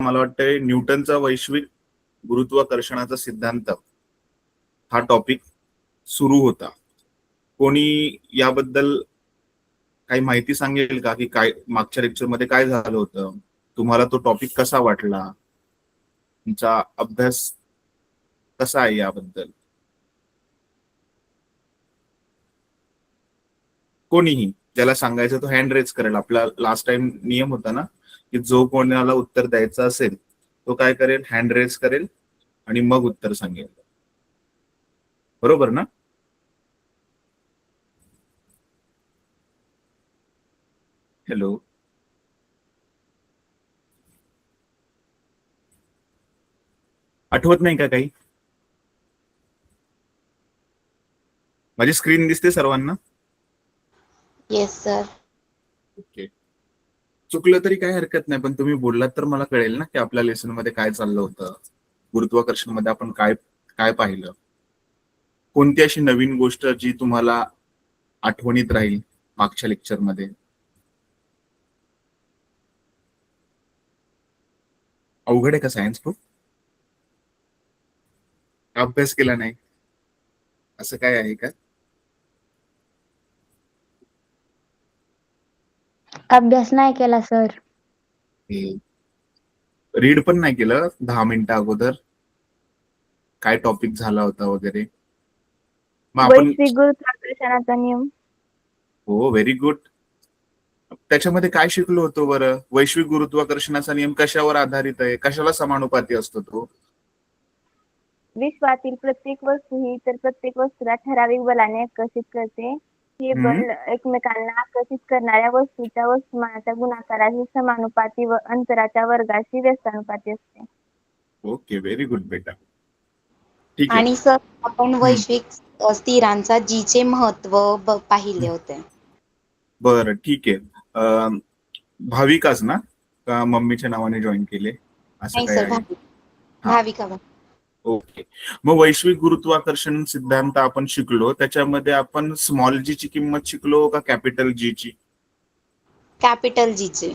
मला वाटतंय न्यूटनचा वैश्विक गुरुत्वाकर्षणाचा सिद्धांत हा टॉपिक सुरू होता. कोणी याबद्दल काही माहिती सांगेल का की काय मागच्या लेक्चर मध्ये काय झालं होतं, तुम्हाला तो टॉपिक कसा वाटला, तुमचा अभ्यास कसा आहे याबद्दल? कोणीही ज्याला सांगायचं तो हँड रेज करेल. आपला लास्ट टाइम नियम होता ना की जो कोणाला उत्तर द्यायचं असेल तो काय करेल, हँड रेज करेल आणि मग उत्तर सांगेल. बरोबर ना? हॅलो, आठवत नाही का काही? माझी स्क्रीन दिसते सर्वांना? Yes sir. ओके, चुकलं तरी काही हरकत नाही, पण तुम्ही बोललात तर मला कळेल ना की आपल्या लेसन मध्ये काय चाललं होतं, गुरुत्वाकर्षण मध्ये आपण काय काय पाहिलं, कोणती अशी नवीन गोष्ट जी तुम्हाला आठवणीत राहील मागच्या लेक्चर मध्ये. अवघड आहे का सायन्स खूप? अभ्यास केला नाही असं काय आहे का? अभ्यास नाही केला सर. रीड पण नाही केलं 10 मिनिटं अगोदर काय टॉपिक झाला होता वगैरे? मग आपण वैश्विक गुरुत्वाकर्षणाचा नियम. हो, व्हेरी गुड. त्याच्यामध्ये काय शिकलो होतो बरं? वैश्विक गुरुत्वाकर्षणाचा नियम कशावर आधारित आहे, कशाला समानुपाती असतो तो? विश्वातील प्रत्येक वस्तू ही इतर प्रत्येक वस्तूला ठराविक बलाने आकर्षित करते. हे बल एकमेकांना आकर्षित करणाऱ्या वस्तूच्या वस्तुमानाच्या गुणाकाराशी समानुपाती व अंतराच्या वर्गाशी व्यस्तानुपाती असते. ओके, व्हेरी गुड बेटा. ठीक आहे. आणि सर आपण वैश्विक स्थिरांचा जी चे महत्व पाहिले होते. बरं, ठीक आहे. भाविकाच ना का मम्मीच्या नावाने जॉईन केले असं नाही काय सर, आहे? भाविका. ओके, मग वैश्विक गुरुत्वाकर्षण सिद्धांत आपण शिकलो, त्याच्यामध्ये आपण स्मॉल जी ची किंमत शिकलो का कॅपिटल जी ची? कॅपिटल जी चे.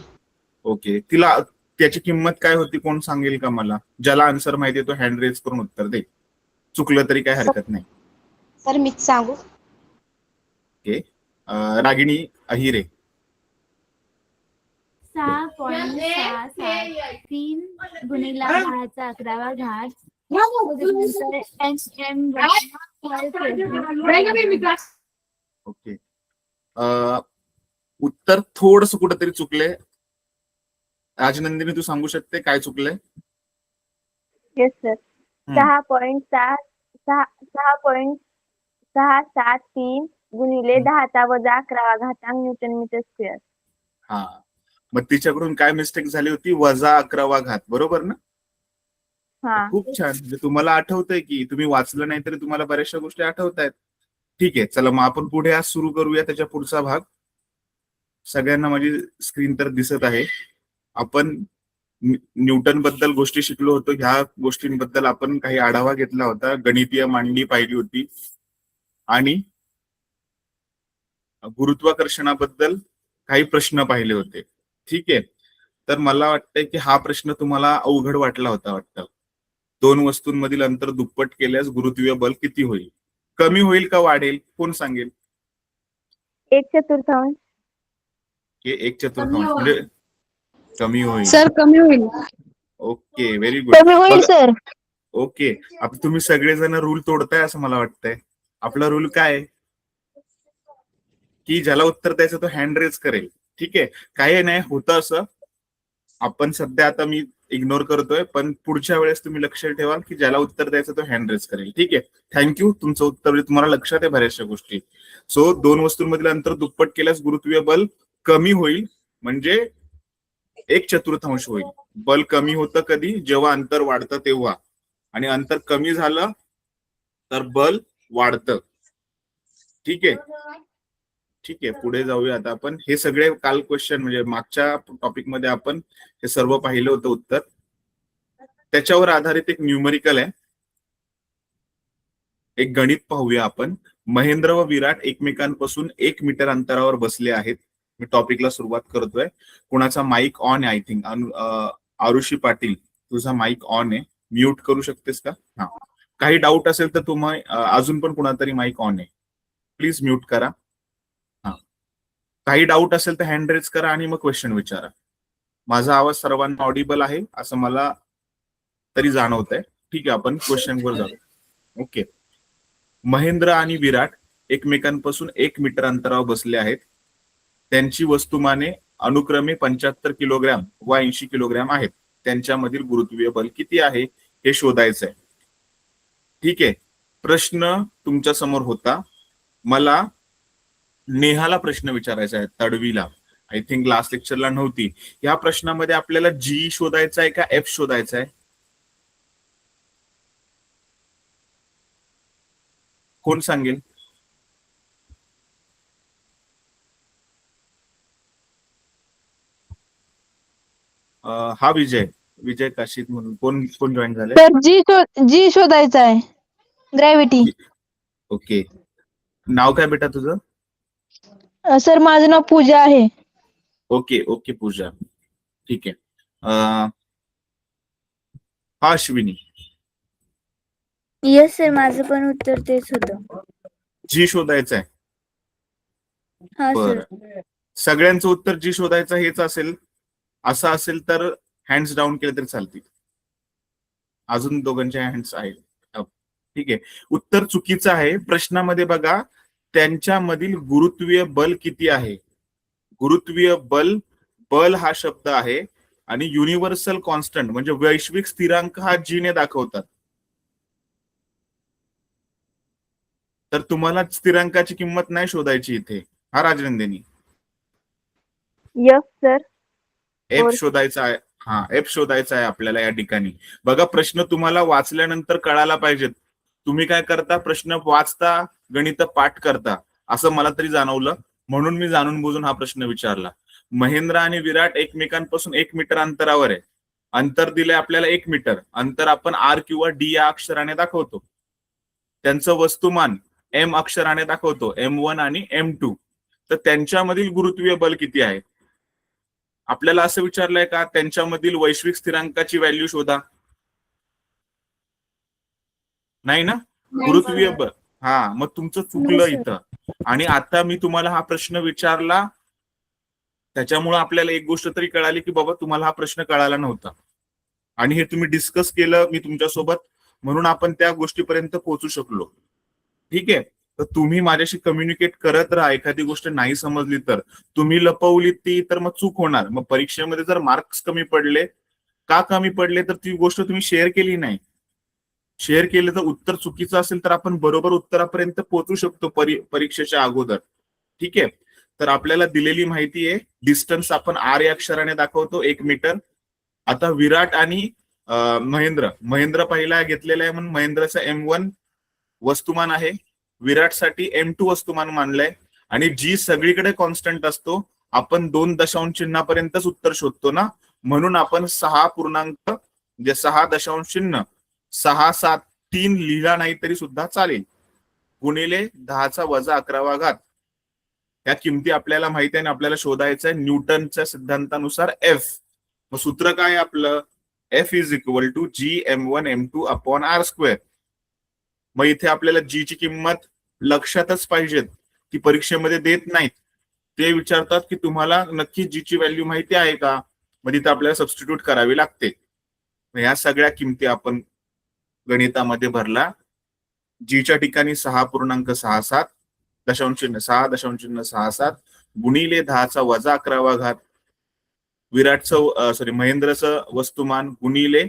ओके, तिला त्याची किंमत काय होती कोण सांगेल का मला? ज्याला आन्सर माहिती आहे तो हँड रेज करून उत्तर दे, चुकलं तरी काय हरकत नाही. सर मीच सांगू? ओके, रागिणी अहिरे. 6.673 गुणिले 10⁻11 ओके, उत्तर थोडस कुठेतरी चुकले. राजनंदिनी तू सांगू शकते काय चुकले? Yes sir. 6.673 गुणिले 10⁻11 न्यूटन मीटर स्क्वेअर. हा, मग तिच्याकडून काय मिस्टेक झाली होती? -11 बरोबर ना? खूप छान. म्हणजे तुम्हाला आठवतंय की तुम्ही वाचलं नाही तरी तुम्हाला बऱ्याचशा गोष्टी आठवत आहेत. ठीक आहे, चला मग आपण पुढे आज सुरू करूया त्याच्या पुढचा भाग. सगळ्यांना माझी स्क्रीन तर दिसत आहे. आपण न्यूटन बद्दल गोष्टी शिकलो होतो, ह्या गोष्टींबद्दल आपण काही आढावा घेतला होता, गणितीय मांडणी पाहिली होती आणि गुरुत्वाकर्षणाबद्दल काही प्रश्न पाहिले होते. ठीक आहे, तर मला वाटतंय की हा प्रश्न तुम्हाला अवघड वाटला होता वाटतं. 2 वस्तूंमधील अंतर दुप्पट केल्यास गुरुत्वीय बल किती होईल? कमी होईल का वाढेल? कोण सांगेल? 1/4. 1/4 म्हणजे कमी होईल. सर कमी होईल. Okay, very good. कमी होईल सर. ओके, आता तुम्ही सगळेजण रूल तोडताय असं मला वाटतंय. आपला रूल काय आहे की ज्याला उत्तर द्यायचं तो हँड रेज करेल. ठीक आहे, काही नाही होतं असं. आपण सध्या आता मी इग्नोर करतोय, पण पुढच्या वेळेस तुम्ही लक्ष ठेवाल की ज्याला उत्तर द्यायचं तो हँड रेज करेल. ठीक आहे, थँक्यू. तुमचं उत्तर तुम्हाला लक्षात आहे बऱ्याचशा गोष्टी. सो 2 वस्तूंमधील अंतर दुप्पट केल्यास गुरुत्वीय बल कमी होईल, म्हणजे 1/4 होईल. बल कमी होतं कधी? जेव्हा अंतर वाढतं तेव्हा, आणि अंतर कमी झालं तर बल वाढतं. ठीक आहे, ठीक आहे, पुढे जाऊया आता आपण. हे सगळे काल क्वेश्चन म्हणजे मागच्या टॉपिक मध्ये आपण हे सर्व पाहिलं होतं उत्तर. त्याच्यावर आधारित एक न्यूमरिकल आहे, एक गणित पाहूया आपण. महेंद्र व विराट एकमेकांपासून 1 मीटर अंतरावर बसले आहेत. मी टॉपिकला सुरुवात करतोय. कुणाचा माईक ऑन आहे? आय थिंक आरुषी पाटील, तुझा माईक ऑन आहे, म्यूट करू शकतेस का? हा, काही डाऊट असेल तर तुम्ही अजून पण कुणातरी माईक ऑन आहे, प्लीज म्यूट करा. हा, काही डाऊट असेल तर हँड रेज करा आणि मग क्वेश्चन विचारा. माझा आवाज सर्वांना ऑडिबल आहे असं मला तरी जाणवत आहे. ठीक आहे, आपण क्वेश्चन वर जाऊ. ओके. महेंद्र आणि विराट एकमेकांपासून 1 मीटर अंतरावर बसले आहेत. त्यांची वस्तुमाने अनुक्रमे 75 किलोग्रॅम व 80 किलोग्रॅम आहेत. त्यांच्यामधील गुरुत्वीय बल किती आहे हे शोधायचं आहे. ठीक आहे, प्रश्न तुमच्या समोर होता. मला नेहाला प्रश्न विचारायचा आहे, तडवीला. आय थिंक लास्ट लेक्चरला नव्हती. या प्रश्नामध्ये आपल्याला जी शोधायचा आहे का एफ शोधायचा आहे? कोण सांगेल? हा विजय काशीद म्हणून कोण कोण जॉईन झाले? तर जी शोधायचा आहे, ग्रॅव्हिटी. ओके, नाव काय बेटा तुझं? सर माझं नाव पूजा आहे. ओके ओके पूजा, ठीक आहे. हा अश्विनी, येस सर, माझं पण उत्तर तेच होतं. जी शोधायचं आहे. हा बरं, सर. सगळ्यांचं उत्तर जी शोधायचं हेच असेल. असं असेल तर हँड्स डाऊन केले तरी चालतील. अजून दोघांचे हँड्स आहेत. ठीक आहे, उत्तर चुकीचं आहे. प्रश्नामध्ये बघा, त्यांच्यामधील गुरुत्वीय बल किती आहे. गुरुत्वीय बल, बल हा शब्द आहे आणि युनिव्हर्सल कॉन्स्टंट म्हणजे वैश्विक स्थिरांक हा जी ने दाखवतात. तर तुम्हाला स्थिरांकाची किंमत नाही शोधायची इथे. हा राजनंदिनी, यस सर. एफ शोधायचा आहे. हा, एफ शोधायचा आहे आपल्याला या ठिकाणी. बघा, प्रश्न तुम्हाला वाचल्यानंतर कळायला पाहिजेत. तुम्ही काय करता, प्रश्न वाचता, गणित पाठ करता, असं मला तरी जाणवलं, म्हणून मी जाणून बुजून हा प्रश्न विचारला. महेंद्र आणि विराट एकमेकांपासून 1 मीटर अंतरावर आहे. अंतर दिले आपल्याला 1 मीटर. अंतर आपण आर किंवा डी या अक्षराने दाखवतो. त्यांचं वस्तुमान एम अक्षराने दाखवतो, M1 आणि M2. तर त्यांच्यामधील गुरुत्वीय बल किती आहे? आपल्याला असं विचारलंय का त्यांच्यामधील वैश्विक स्थिरांकाची व्हॅल्यू शोधा? नाही ना, गुरुत्वीय बल. हा, मग तुमचं चुकलं इथं. आणि आता मी तुम्हाला हा प्रश्न विचारला, त्याच्यामुळे आपल्याला एक गोष्ट तरी कळाली की बाबा तुम्हाला हा प्रश्न कळाला नव्हता आणि हे तुम्ही डिस्कस केलं मी तुमच्यासोबत, म्हणून आपण त्या गोष्टीपर्यंत पोहोचू शकलो. ठीक आहे, तर तुम्ही माझ्याशी कम्युनिकेट करत राहा. एखादी गोष्ट नाही समजली तर, तुम्ही लपवली ती तर मग चूक होणार. मग परीक्षेमध्ये जर मार्क्स कमी पडले, का कमी पडले, तर ती गोष्ट तुम्ही शेअर केली नाही. शेअर केले तर उत्तर चुकीचं असेल तर आपण बरोबर उत्तरापर्यंत पोहोचू शकतो परीक्षेच्या अगोदर. ठीक आहे, तर आपल्याला दिलेली माहिती आहे, डिस्टन्स आपण आर या अक्षराने दाखवतो, 1 मीटर. आता विराट आणि महेंद्र पहिला घेतलेला आहे म्हणून महेंद्रचा M1 वस्तुमान आहे, विराटसाठी M2 वस्तुमान मानलंय. आणि जी सगळीकडे कॉन्स्टंट असतो, आपण 2 दशांश चिन्हापर्यंतच उत्तर शोधतो ना, म्हणून आपण 6 पूर्णांक म्हणजे 6.673 लिहिला नाही तरी सुद्धा चालेल, गुणिले 10⁻11. या किमती आपल्याला माहिती आहे आणि आपल्याला शोधायचं आहे न्यूटनच्या सिद्धांतानुसार एफ. मग सूत्र काय आहे आपलं? F is equal to G_m1m2/r². मग इथे आपल्याला जी ची किंमत लक्षातच पाहिजेत, ती परीक्षेमध्ये देत नाहीत. ते विचारतात की तुम्हाला नक्की जी ची व्हॅल्यू माहिती आहे का, मग तिथे आपल्याला सबस्टिट्यूट करावी लागते. ह्या सगळ्या किमती आपण गणितामध्ये भरला. जीच्या ठिकाणी 6.67 6.67 गुणिले 10⁻11. महेंद्रचं वस्तुमान गुणिले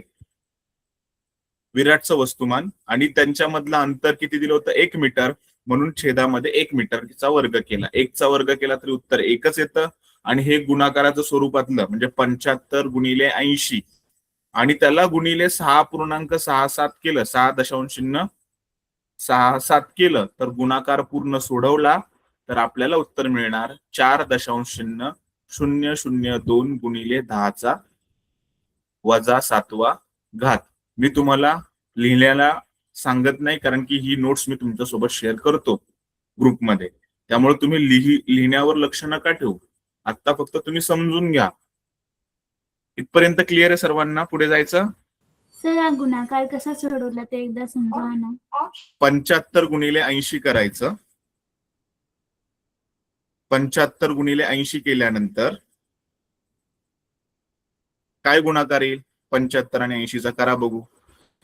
विराटचं वस्तुमान, आणि त्यांच्यामधलं अंतर किती दिलं होतं? 1 मीटर. म्हणून छेदामध्ये 1 मीटरचा वर्ग केला. 1चा वर्ग केला तरी उत्तर 1च येतं. आणि हे गुणाकाराचं स्वरूपातलं म्हणजे 75 गुणिले 80 आणि त्याला गुणिले 6.67 केलं, 6.67 केलं तर गुणाकार पूर्ण सोडवला तर आपल्याला उत्तर मिळणार 4.002 गुणिले 10⁻7. मी तुम्हाला लिहिण्याला सांगत नाही, कारण की ही नोट्स मी तुमच्यासोबत शेअर करतो ग्रुपमध्ये, त्यामुळे तुम्ही लिहिण्यावर लक्ष नका ठेवू. आता फक्त तुम्ही समजून घ्या. इथपर्यंत क्लिअर आहे सर्वांना? पुढे जायचं. सर हा गुणाकार कसा सोडवला ते एकदा समजावा ना. 75 गुणिले 80 करायचं. 75 गुणिले 80 केल्यानंतर काय गुणाकार येईल? 75 आणि 80 चा करा बघू.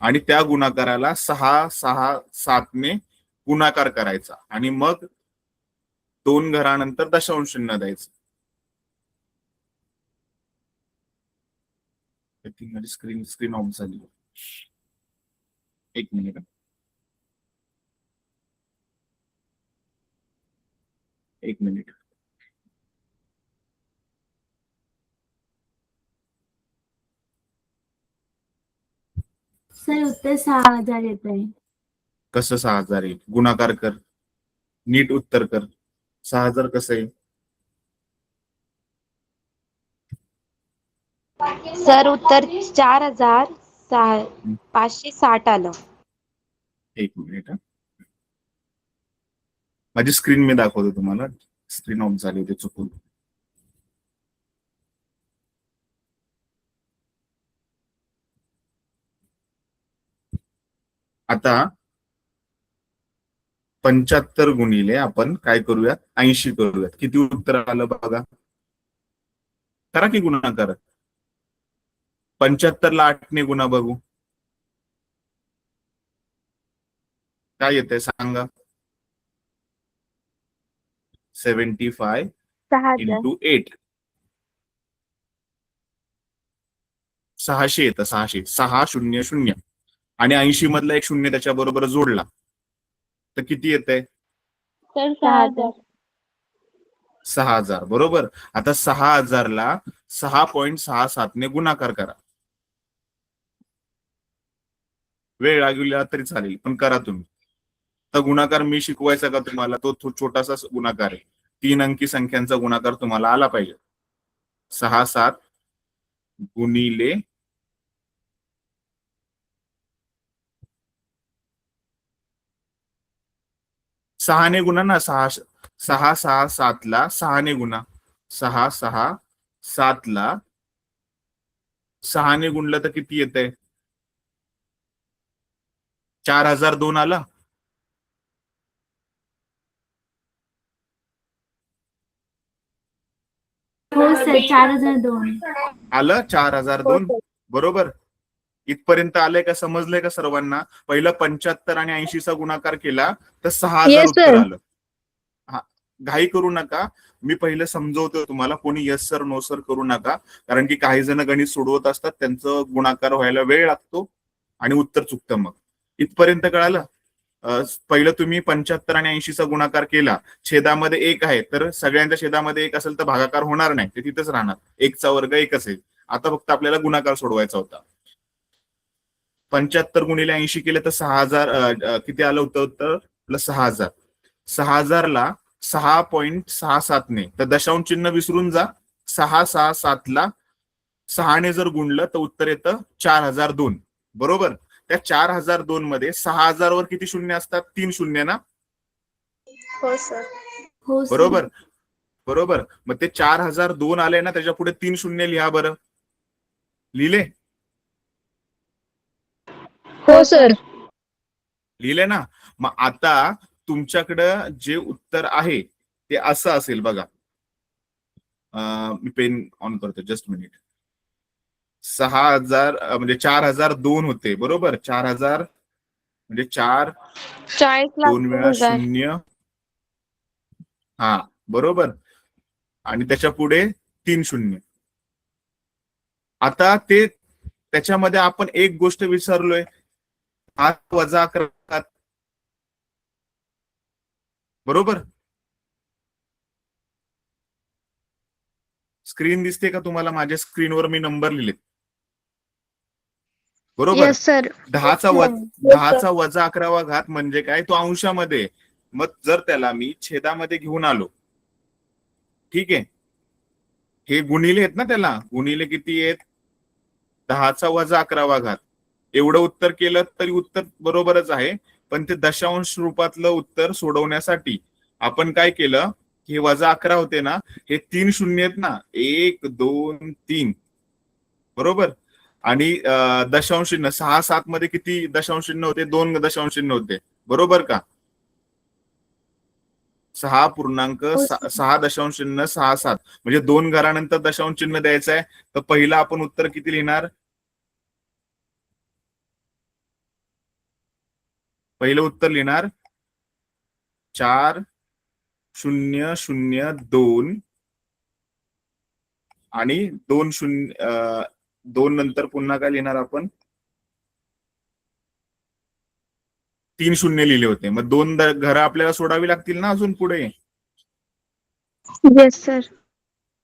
आणि त्या गुणाकाराला 6, 6, 7 ने गुणाकार करायचा आणि मग 2 घरानंतर दशांश चिन्ह द्यायचं. स्क्रीन ऑफ झाली. एक मिनिट. एक मिनिट. सर उत्तर 6000 येत आहे. कसं 6000 येईल? गुणाकार कर, नीट उत्तर कर. 6000 कसं येईल? सर उत्तर 4560 आलं. एक मिनिट. माझी स्क्रीन मी दाखवतो तुम्हाला. स्क्रीन ऑफ झाली होती चुकून. आता 75 गुणिले आपण काय करूयात? 80 करूयात. किती उत्तर आलं बघा. करा की गुणाकार. 75 ला 8 ने गुणा बघू काय येतंय सांगा. 75 6000. इंटू 8 600 येतं. 600. 600 आणि 80 मधला एक शून्य त्याच्या बरोबर जोडला तर किती येतंय? सर 6000. 6000. बरोबर. आता 6000 ला 6.67 ने गुणाकार करा. वेळ लागला तरी चालेल पण करा तुम्ही. तर गुणाकार मी शिकवायचा का तुम्हाला? तो छोटासा गुणाकार आहे. 3 अंकी संख्यांचा गुणाकार तुम्हाला आला पाहिजे. 6 गुणिले 6 ने गुणा ना. 6 6 7 ला 6 ने गुणा. 6 6 7 ला 6 ने गुणलं तर किती येतंय? 4002 आला. हो सर 4002 आलं. 4002. बरोबर. इथपर्यंत आलंय का? समजलंय का सर्वांना? पहिलं 75 आणि 80 चा गुणाकार केला तर 6000 Yes, उत्तर sir. आलं. हा, घाई करू नका. मी पहिलं समजवतो तुम्हाला. कोणी यस सर नो सर करू नका. कारण की काही जण गणित सोडवत असतात, त्यांचं गुणाकार व्हायला वेळ लागतो आणि उत्तर चुकतं. मग इथपर्यंत कळालं? पहिलं तुम्ही 75 आणि 80 चा गुणाकार केला. छेदामध्ये 1 आहे तर सगळ्यांच्या छेदामध्ये 1 असेल तर भागाकार होणार नाही, ते तिथेच राहणार. 1 चा वर्ग 1 असेल. आता फक्त आपल्याला गुणाकार सोडवायचा होता. 75 गुणिले 80 केले तर 6000 किती आलं होतं उत्तर? प्लस 6000. 6000 ला 6.67 ने तर दशांश चिन्ह विसरून जा. 6 6 7 ला 6 ने जर गुणलं तर उत्तर येतं 4002. बरोबर. त्या 4002 मध्ये 6000 वर किती शून्य असतात? 3 शून्य ना. हो सर. हो सर. बरोबर. बरोबर. मग ते 4002 आले ना, त्याच्या पुढे 3 शून्य लिहा बरं. लिहिले? हो सर. लिहिले ना. मग आता तुमच्याकडं जे उत्तर आहे ते असं असेल बघा. मी पेन ऑन करतो. Just minute. 6000 म्हणजे 4002 होते. बरोबर. 4000 म्हणजे 4 2 वेळा 0. हा बरोबर. आणि त्याच्या पुढे 3 शून्य. आता ते त्याच्यामध्ये आपण एक गोष्ट विसरलोय. 8 वजा 11. बरोबर. स्क्रीन दिसते का तुम्हाला? माझ्या स्क्रीनवर मी नंबर लिहिलेत. बरोबर. Yes sir. 10चा वजा 11वा घात म्हणजे काय? तो अंशामध्ये. मग जर त्याला मी छेदामध्ये घेऊन आलो, ठीक आहे, हे गुणिले आहेत ना, त्याला गुणिले किती आहेत? 10चा वजा 11वा घात. एवढं उत्तर केलं तरी उत्तर बरोबरच आहे. पण ते दशांश रूपातलं उत्तर सोडवण्यासाठी आपण काय केलं? हे वजा 11 होते ना, हे 3 शून्य आहेत ना. 1 2 3. बरोबर. आणि दशांश चिन्ह 6-7 मध्ये किती दशांश चिन्ह होते? 2 दशांश चिन्ह होते, बरोबर का? 6 दशांश चिन्ह 6-7 म्हणजे 2 घरानंतर दशांश चिन्ह द्यायचं आहे. तर पहिला आपण उत्तर किती लिहिणार? पहिलं उत्तर लिहिणार 4002 आणि 2 नंतर पुन्हा काय लिहिणार आपण? 3 शून्य लिहिले होते. मग 2 घरं आपल्याला सोडावी लागतील ना अजून पुढे. Yes sir.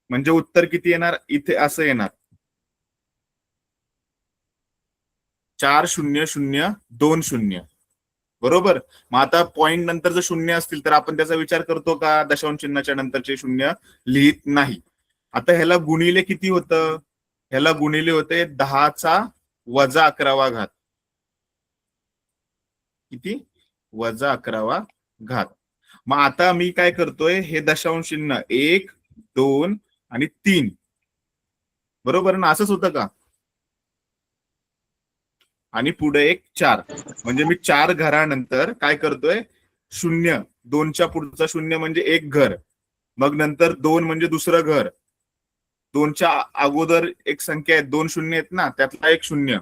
म्हणजे उत्तर किती येणार? इथे असं येणार 4002 बरोबर. मग आता पॉइंट नंतर जर शून्य असतील तर आपण त्याचा विचार करतो का? दशांश चिन्हाच्या नंतरचे शून्य लिहित नाही. आता ह्याला गुणिले किती होतं? ह्याला गुणिले होते 10⁻11 किती? 11. मग आता मी काय करतोय? हे दशांश चिन्ह 1, 2 आणि 3 बरोबर ना? असंच होतं का? आणि पुढे एक 4 म्हणजे मी 4 घरानंतर काय करतोय? 0, 2च्या पुढचा 0 म्हणजे एक घर, मग नंतर 2 म्हणजे दुसरं घर, 2च्या अगोदर एक संख्या आहे, 2 शून्य आहेत ना, त्यातला एक 0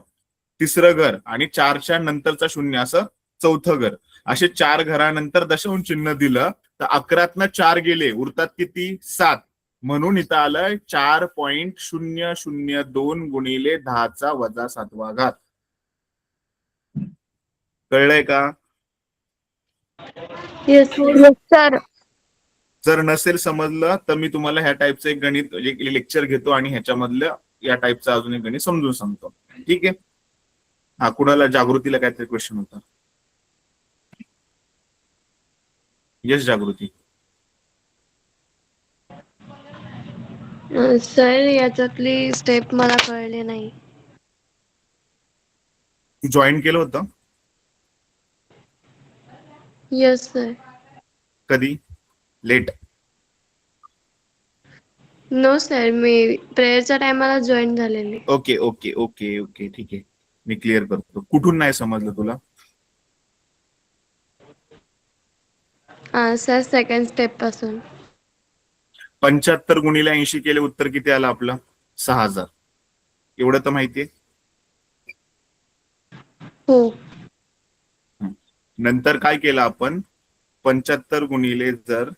तिसरं घर आणि 4च्या नंतरचा 0 असं चौथं घर. असे 4 घरानंतर दशांश चिन्ह दिलं तर 11तनं 4 गेले, उरतात किती? 7. म्हणून इथं आलंय 4.002 गुणिले 10⁻7. कळलंय का? Yes sir. जर नसेल समजलं तर मी तुम्हाला ह्या टाईपचं एक गणित लेक्चर घेतो आणि ह्याच्यामधलं या टाईपचं अजून एक गणित समजून सांगतो. ठीक आहे. हा, कुणाला जागृतीला काहीतरी क्वेश्चन होता? येस जागृती. सर याच्यातली स्टेप मला कळले नाही. जॉईन केलं होतं? Yes sir. कधी? लेट? नो सर, मी प्रेयरच्या टायमाला जॉईन झालेली. ओके ओके ओके ओके ठीक आहे, मी क्लिअर करतो. कुठून नाही समजलं तुला? सर सेकंड स्टेप पासून. 75 गुणिले 80 केले, उत्तर किती आलं आपलं? 6000. एवढं तर माहितीये. हो. नंतर काय केलं आपण? 75 गुणिले जर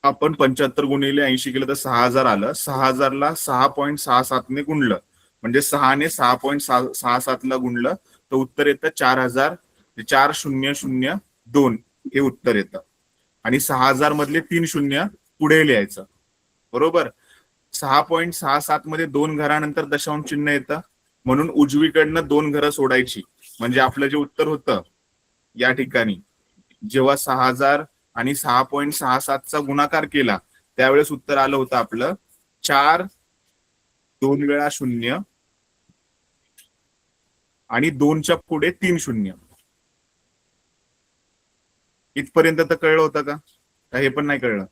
आपण 75 गुणिले 80 केलं तर 6000 आलं. 6000ला 6.67 ने गुणलं म्हणजे 6 ने 6.67 ला गुणलं तर उत्तर येतं 4000. 4002 हे उत्तर येतं. आणि 6000 मधले 3 शून्य पुढे लिहायचं, बरोबर. 6.67 मध्ये 2 घरानंतर दशांश चिन्ह येतं, म्हणून उजवीकडनं 2 घरं सोडायची. म्हणजे आपलं जे उत्तर होतं या ठिकाणी, जेव्हा 6000 आणि 6.67 गुणाकार केला त्यावेळेस उत्तर आलं होतं आपलं 4, 2 वेळा 0 आणि 2च्या पुढे 3 शून्य. इथपर्यंत तर कळलं होतं का? हे पण नाही कळलं?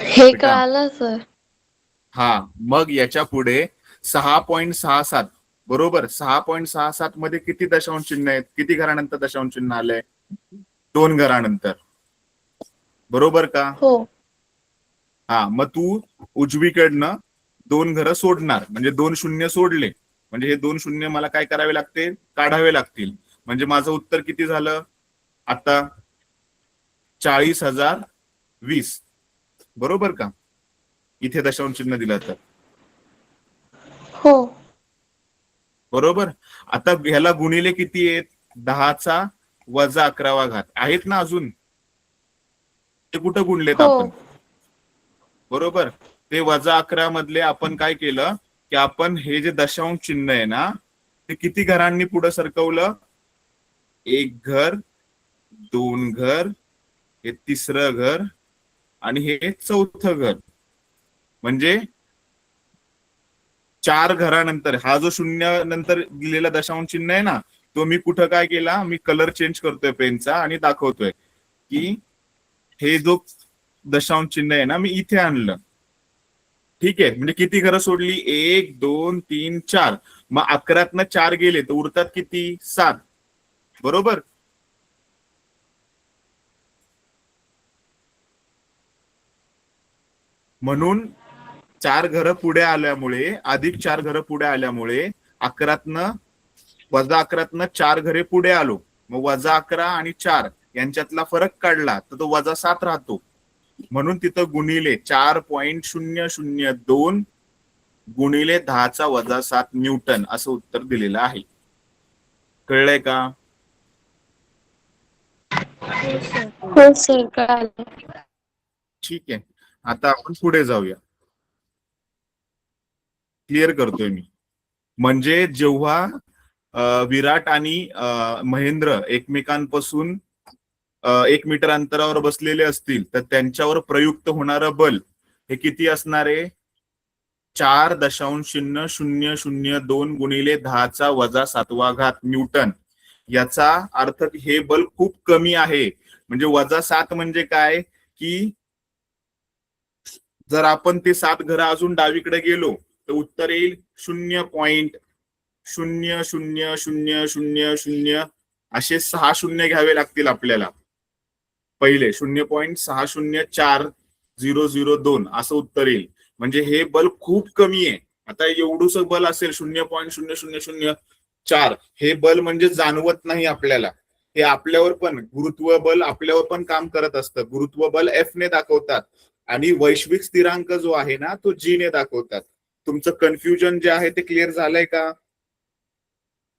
हे कळालं सर. हा, मग याच्या पुढे 6.67 बरोबर. 6.67 मध्ये किती दशांश चिन्ह आहेत? किती घरानंतर दशांश चिन्ह आलंय? 2 घरानंतर, बरोबर का? हो. हा, मग तू उजवीकडनं 2 घरं सोडणार म्हणजे 2 शून्य सोडले म्हणजे हे 2 शून्य मला काय करावे लागते? काढावे लागतील. म्हणजे माझं उत्तर किती झालं आता? 40,020, बरोबर का? इथे दशांश चिन्ह दिलं तर, हो. बरोबर. आता ह्याला गुणिले किती आहेत? 10⁻11 आहेत ना अजून? ते कुठं गुणलेत हो. आपण? बरोबर. ते -11 मधले आपण काय केलं की आपण हे जे दशांश चिन्ह आहे ना ते किती घरांनी पुढे सरकवलं? 1 घर, 2 घर, हे 3रं घर आणि हे 4थं घर. म्हणजे 4 घरानंतर हा जो 0 नंतर दिलेला दशांश चिन्ह आहे ना तो मी कुठं काय केला, मी कलर चेंज करतोय पेनचा आणि दाखवतोय की हे जो दशांश चिन्ह आहे ना, मी इथे आणलं. ठीक आहे, म्हणजे किती घरं सोडली, 1 2 3 4. मग 11तनं 4 गेले तर उरतात किती, 7. बरोबर. म्हणून 4 घरं पुढे आल्यामुळे, अधिक 4 घरं पुढे आल्यामुळे 11तनं -11तनं 4 घरे पुढे आलो. मग -11 आणि 4 यांच्यातला फरक काढला तर तो -7 राहतो. म्हणून तिथं गुणिले 4.002 गुणिले 10⁻⁷ न्यूटन असं उत्तर दिलेलं आहे. कळलंय का? हो सर कळालं. ठीक आहे, आता आपण पुढे जाऊया. क्लिअर करतोय मी. म्हणजे जेव्हा विराट आणि महेंद्र एकमेकांपासून 1 मीटर अंतरावर बसलेले असतील तर त्यांच्यावर प्रयुक्त होणारं बल हे किती असणार आहे, 4.002 गुणिले 10⁻⁷ न्यूटन. याचा अर्थ हे बल खूप कमी आहे. म्हणजे -7 म्हणजे काय, की जर आपण ते 7 घरं अजून डावीकडे गेलो तर उत्तर येईल 0.000000 असे 6 शून्य घ्यावे लागतील आपल्याला. पहिले 0.604002 असं उत्तर येईल. म्हणजे हे बल खूप कमी आहे. आता एवढूस बल असेल 0.0004, हे बल म्हणजे जाणवत नाही आपल्याला. हे आपल्यावर पण गुरुत्व बल आपल्यावर पण काम करत असतं. गुरुत्व बल F ने दाखवतात आणि वैश्विक स्थिरांक जो आहे ना तो G ने दाखवतात. तुमचं कन्फ्युजन जे आहे ते क्लिअर झालंय का?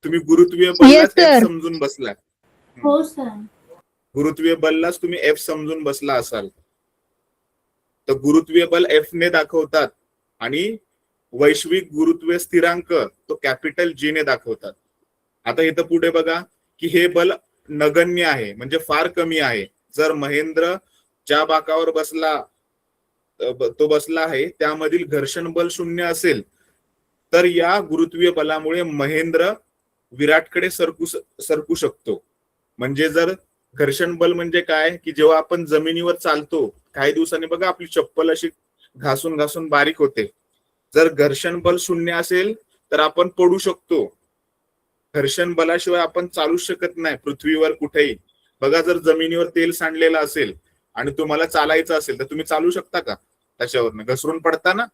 तुम्ही गुरुत्वीय बललाच Yes, F sir. समजून बसला. हो सर. गुरुत्वीय बललाच तुम्ही F समजून बसला असाल. तर गुरुत्वीय बल F ने दाखवतात आणि वैश्विक गुरुत्वीय स्थिरांक तो कॅपिटल G ने दाखवतात. आता इथं पुढे बघा की हे बल नगण्य आहे, म्हणजे फार कमी आहे. जर महेंद्र ज्या बाकावर तो बसला आहे त्यामधील घर्षण बल 0 असेल तर या गुरुत्वीय बलामुळे महेंद्र विराटकडे सरकू शकतो. म्हणजे जर घर्षण बल म्हणजे काय, की जेव्हा आपण जमिनीवर चालतो काही दिवसांनी बघा आपली चप्पल अशी घासून घासून बारीक होते. जर घर्षण बल 0 असेल तर आपण पडू शकतो. घर्षण बलाशिवाय आपण चालू शकत नाही पृथ्वीवर कुठेही. बघा, जर जमिनीवर तेल सांडलेलं असेल आणि तुम्हाला चालायचं असेल तर तुम्ही चालू शकता का? त्याच्यावरनं घसरून पडता ना.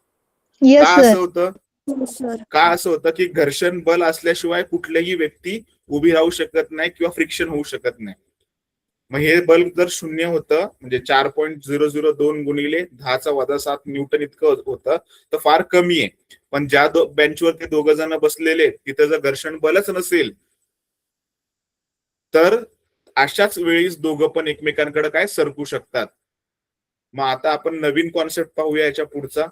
येस का असं सर. होतं? हो सर. का असं होतं की घर्षण बल असल्याशिवाय कुठलीही व्यक्ती उभी राहू शकत नाही किंवा फ्रिक्शन होऊ शकत नाही. मग हे बल जर 0 होतं म्हणजे 4.002 गुणिले 10⁻⁷ न्यूटन इतकं होतं तर फार कमी आहे. पण ज्या बेंचवर ते 2 जण बसलेले तिथं जर घर्षण बलच नसेल तर अशाच वेळीच दोघं पण एकमेकांकडे काय सरकू शकतात. मग आता आपण नवीन कॉन्सेप्ट पाहूया याच्या पुढचा,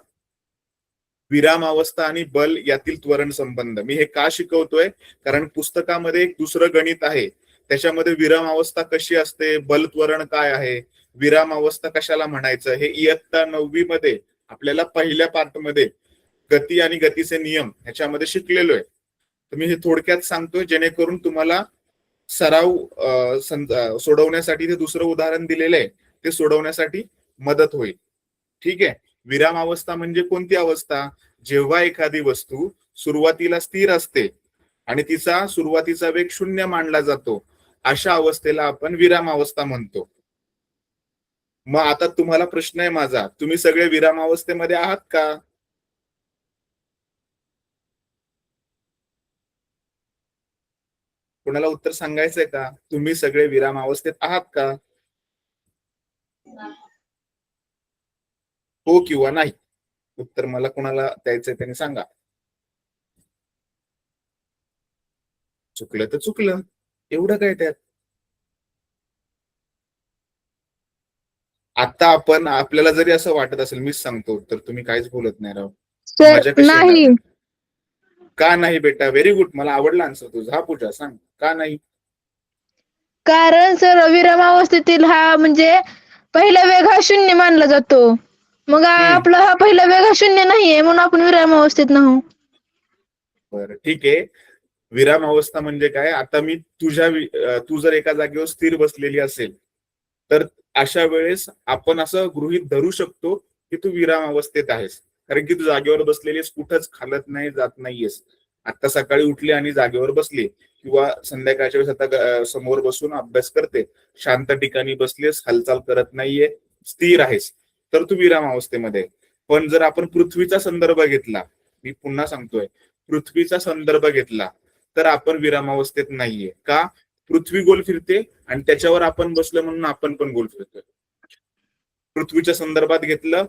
विरामावस्था आणि बल यातील त्वरण संबंध. मी हे का शिकवतोय, कारण पुस्तकामध्ये एक दुसरं गणित आहे त्याच्यामध्ये विरामावस्था कशी असते, बल त्वरण काय आहे, विरामावस्था कशाला म्हणायचं, हे इयत्ता 9वी मध्ये आपल्याला पहिल्या पार्ट मध्ये गती आणि गतीचे नियम ह्याच्यामध्ये शिकलेलो आहे. तर मी हे थोडक्यात सांगतोय जेणेकरून तुम्हाला सराव सोडवण्यासाठी ते दुसरं उदाहरण दिलेलं आहे ते सोडवण्यासाठी मदत होईल. ठीक आहे. विरामावस्था म्हणजे कोणती अवस्था, जेव्हा एखादी वस्तू सुरुवातीला स्थिर असते आणि तिचा सुरुवातीचा वेग 0 मानला जातो, अशा अवस्थेला आपण विरामावस्था म्हणतो. मग आता तुम्हाला प्रश्न आहे माझा, तुम्ही सगळे विरामावस्थेमध्ये आहात का? कोणाला उत्तर सांगायचंय का? तुम्ही सगळे विरामावस्थेत आहात का? हो किंवा नाही उत्तर मला कोणाला द्यायचंय त्यांनी सांगा. चुकलं तर चुकलं, एवढं काय त्यात. आता आपण आपल्याला जरी असं वाटत असेल, मीच सांगतो तर तुम्ही काहीच बोलत नाही राव, सर मजा कशी नाही. येणार? का नाही बेटा? व्हेरी गुड, मला आवडला आन्सर तुझा. हा पूजा सांग का नाही? कारण सर विरामावस्थेतील हा म्हणजे पहिला वेग हा 0 मानला जातो. मग आपला हा पहिला वेग हा 0 नाहीये म्हणून आपण विरामावस्थेत नाही. बरं ठीक आहे. विराम अवस्था म्हणजे काय, आता मी तू जर एका जागेवर स्थिर बसलेली असेल तर अशा वेळेस आपण असं गृहीत धरू शकतो की तू विराम अवस्थेत आहेस, कारण की तू जागेवर बसलेलीस, कुठंच खालत नाही, जात नाहीयेस. आता सकाळी उठली आणि जागेवर बसली, किंवा संध्याकाळच्या वेळेस आता समोर बसून अभ्यास करते, शांत ठिकाणी बसलीस, हालचाल करत नाहीये, स्थिर आहेस, तर तू विराम अवस्थेमध्ये आहे. पण जर आपण पृथ्वीचा संदर्भ घेतला, मी पुन्हा सांगतोय, पृथ्वीचा संदर्भ घेतला तर आपण विराम अवस्थेत नाहीये. का? पृथ्वी गोल फिरते आणि त्याच्यावर आपण बसलो म्हणून आपण पण गोल फिरतोय. पृथ्वीच्या संदर्भात घेतलं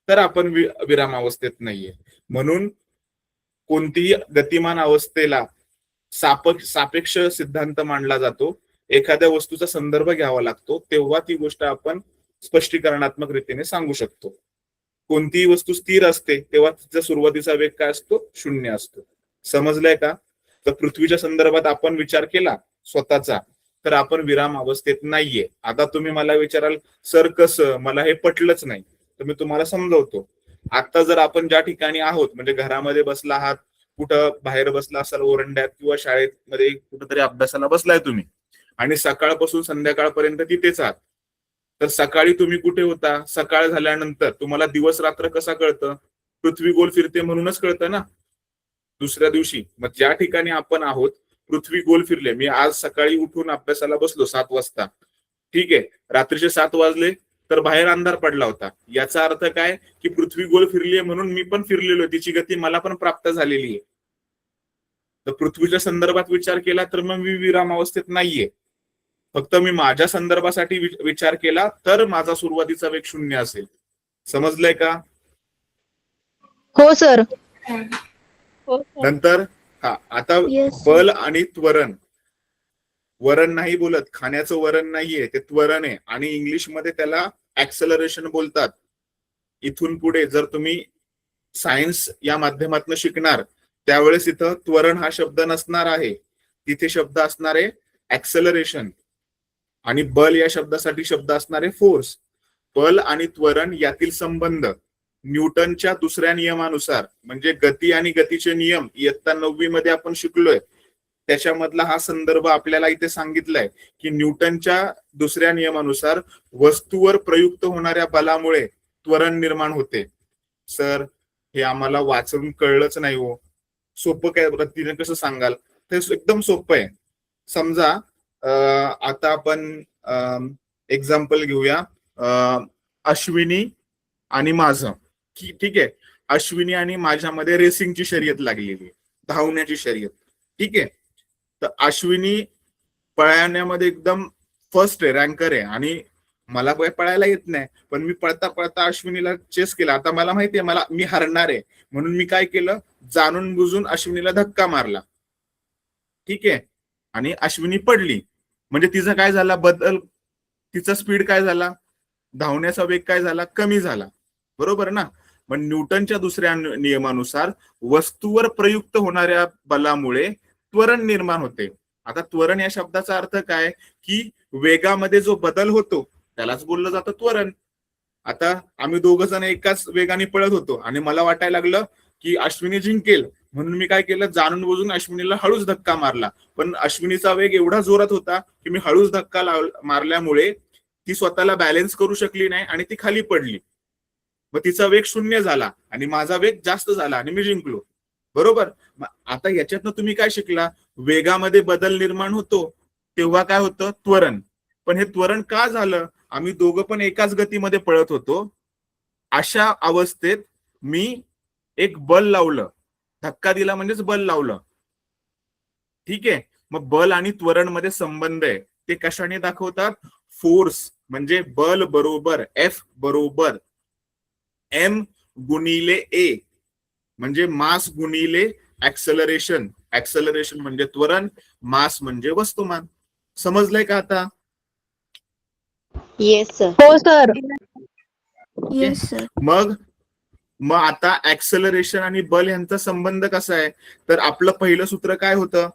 तर आपण विराम अवस्थेत नाहीये. म्हणून कोणतीही गतिमान अवस्थेला सापेक्ष सिद्धांत मांडला जातो. एखाद्या वस्तूचा संदर्भ घ्यावा लागतो, तेव्हा ती गोष्ट आपण स्पष्टीकरणात्मक रीतीने सांगू शकतो. कोणतीही वस्तू स्थिर असते तेव्हा तिचा सुरुवातीचा वेग काय असतो? 0 असतो. समजलंय का? तर पृथ्वीच्या संदर्भात आपण विचार केला स्वतःचा, तर आपण विराम अवस्थेत नाहीये. आता तुम्ही मला विचाराल, सर कसं, मला हे पटलंच नाही. तर मी तुम्हाला समजवतो. आता जर आपण ज्या ठिकाणी आहोत, म्हणजे घरामध्ये बसला आहात, कुठं बाहेर बसला असाल ओरंड्यात, किंवा शाळेत मध्ये कुठेतरी अभ्यासाला बसलाय तुम्ही, आणि सकाळपासून संध्याकाळपर्यंत तिथेच आहात, तर सकाळी तुम्ही कुठे होता? सकाळ झाल्यानंतर तुम्हाला दिवस रात्र कसा कळतं? पृथ्वी गोल फिरते म्हणूनच कळतं ना. दुसऱ्या दिवशी मग ज्या ठिकाणी आपण आहोत, पृथ्वी गोल फिरले. मी आज सकाळी उठून अभ्यासाला बसलो 7 वाजता, ठीक आहे, रात्रीचे 7 वाजले तर बाहेर अंधार पडला होता. याचा अर्थ काय की पृथ्वी गोल फिरली आहे म्हणून मी पण फिरलेलो, तिची गती मला पण प्राप्त झालेली आहे. तर पृथ्वीच्या संदर्भात विचार केला तर मग मी विराम अवस्थेत नाहीये. फक्त मी माझ्या संदर्भासाठी विचार केला तर माझा सुरुवातीचा वेग 0 असेल. समजलंय का? हो सर. नंतर आता Yes, sir. बल आणि त्वरण. वरण नाही बोलत, खाण्याचं वरण नाहीये, ते त्वरण आहे, आणि इंग्लिश मध्ये त्याला ऍक्सेलरेशन बोलतात. इथून पुढे जर तुम्ही सायन्स या माध्यमातून शिकणार त्यावेळेस इथं त्वरण हा शब्द नसणार आहे, तिथे शब्द असणार आहे ऍक्सेलरेशन, आणि बल या शब्दासाठी शब्द असणार आहे फोर्स. बल आणि त्वरण यातील संबंध न्यूटनच्या दुसऱ्या नियमानुसार, म्हणजे गती आणि गतीचे नियम इयत्ता 9वी मध्ये आपण शिकलोय, त्याच्यामधला हा संदर्भ आपल्याला इथे सांगितलाय की न्यूटनच्या दुसऱ्या नियमानुसार वस्तूवर प्रयुक्त होणाऱ्या बलामुळे त्वरण निर्माण होते. सर हे आम्हाला वाचून कळलंच नाही हो, सोपं काय पद्धतीने कसं सांगाल? ते एकदम सोपं आहे. समजा आता आपण एक्झाम्पल घेऊया, अश्विनी आणि माझं, ठीक आहे, अश्विनी आणि माझ्यामध्ये रेसिंगची शर्यत लागलेली आहे, धावण्याची शर्यत, ठीक आहे. तर अश्विनी पळण्यामध्ये एकदम फर्स्ट आहे, रँकर आहे, आणि मला पळायला येत नाही, पण मी पळता पळता अश्विनीला चेस केला. आता मला माहितीये मी हरणार आहे, म्हणून मी काय केलं, जाणून बुजून अश्विनीला धक्का मारला, ठीक आहे, आणि अश्विनी पडली. म्हणजे तिचा काय झाला बदल, तिचा स्पीड काय झाला, धावण्याचा वेग काय झाला, कमी झाला, बरोबर ना. पण न्यूटनच्या दुसऱ्या नियमानुसार वस्तूवर प्रयुक्त होणाऱ्या बलामुळे त्वरण निर्माण होते. आता त्वरण या शब्दाचा अर्थ काय की वेगामध्ये जो बदल होतो त्यालाच बोललं जातं त्वरण. आता आम्ही दोघं जण एकाच वेगाने पळत होतो आणि मला वाटायला लागलं की अश्विनी जिंकेल, म्हणून मी काय केलं, जाणून बुजून अश्विनीला हळूच धक्का मारला. पण अश्विनीचा वेग एवढा जोरात होता की मी हळूच धक्का मारल्यामुळे ती स्वतःला बॅलन्स करू शकली नाही आणि ती खाली पडली. मग तिचा वेग 0 झाला आणि माझा वेग जास्त झाला आणि मी जिंकलो, बरोबर. आता याच्यातनं तुम्ही काय शिकला, वेगामध्ये बदल निर्माण होतो तेव्हा काय होतं, त्वरण. पण हे त्वरण का झालं, आम्ही दोघं पण एकाच गतीमध्ये पळत होतो, अशा अवस्थेत मी एक बल लावलं, धक्का दिला म्हणजेच बल लावलं, ठीक आहे. मग बल आणि त्वरण मध्ये संबंध आहे, ते कशाने दाखवतात, फोर्स म्हणजे बल बरोबर एफ बरोबर एम गुणिले ए, म्हणजे मास गुणिले ऍक्सेलरेशन. ऍक्सेलरेशन म्हणजे त्वरण, मास म्हणजे वस्तुमान. समजलंय का आता? Yes sir. हो सर. Yes, sir. मग आता ऍक्सेलरेशन आणि बल यांचा संबंध कसा आहे, तर आपलं पहिलं सूत्र काय होतं,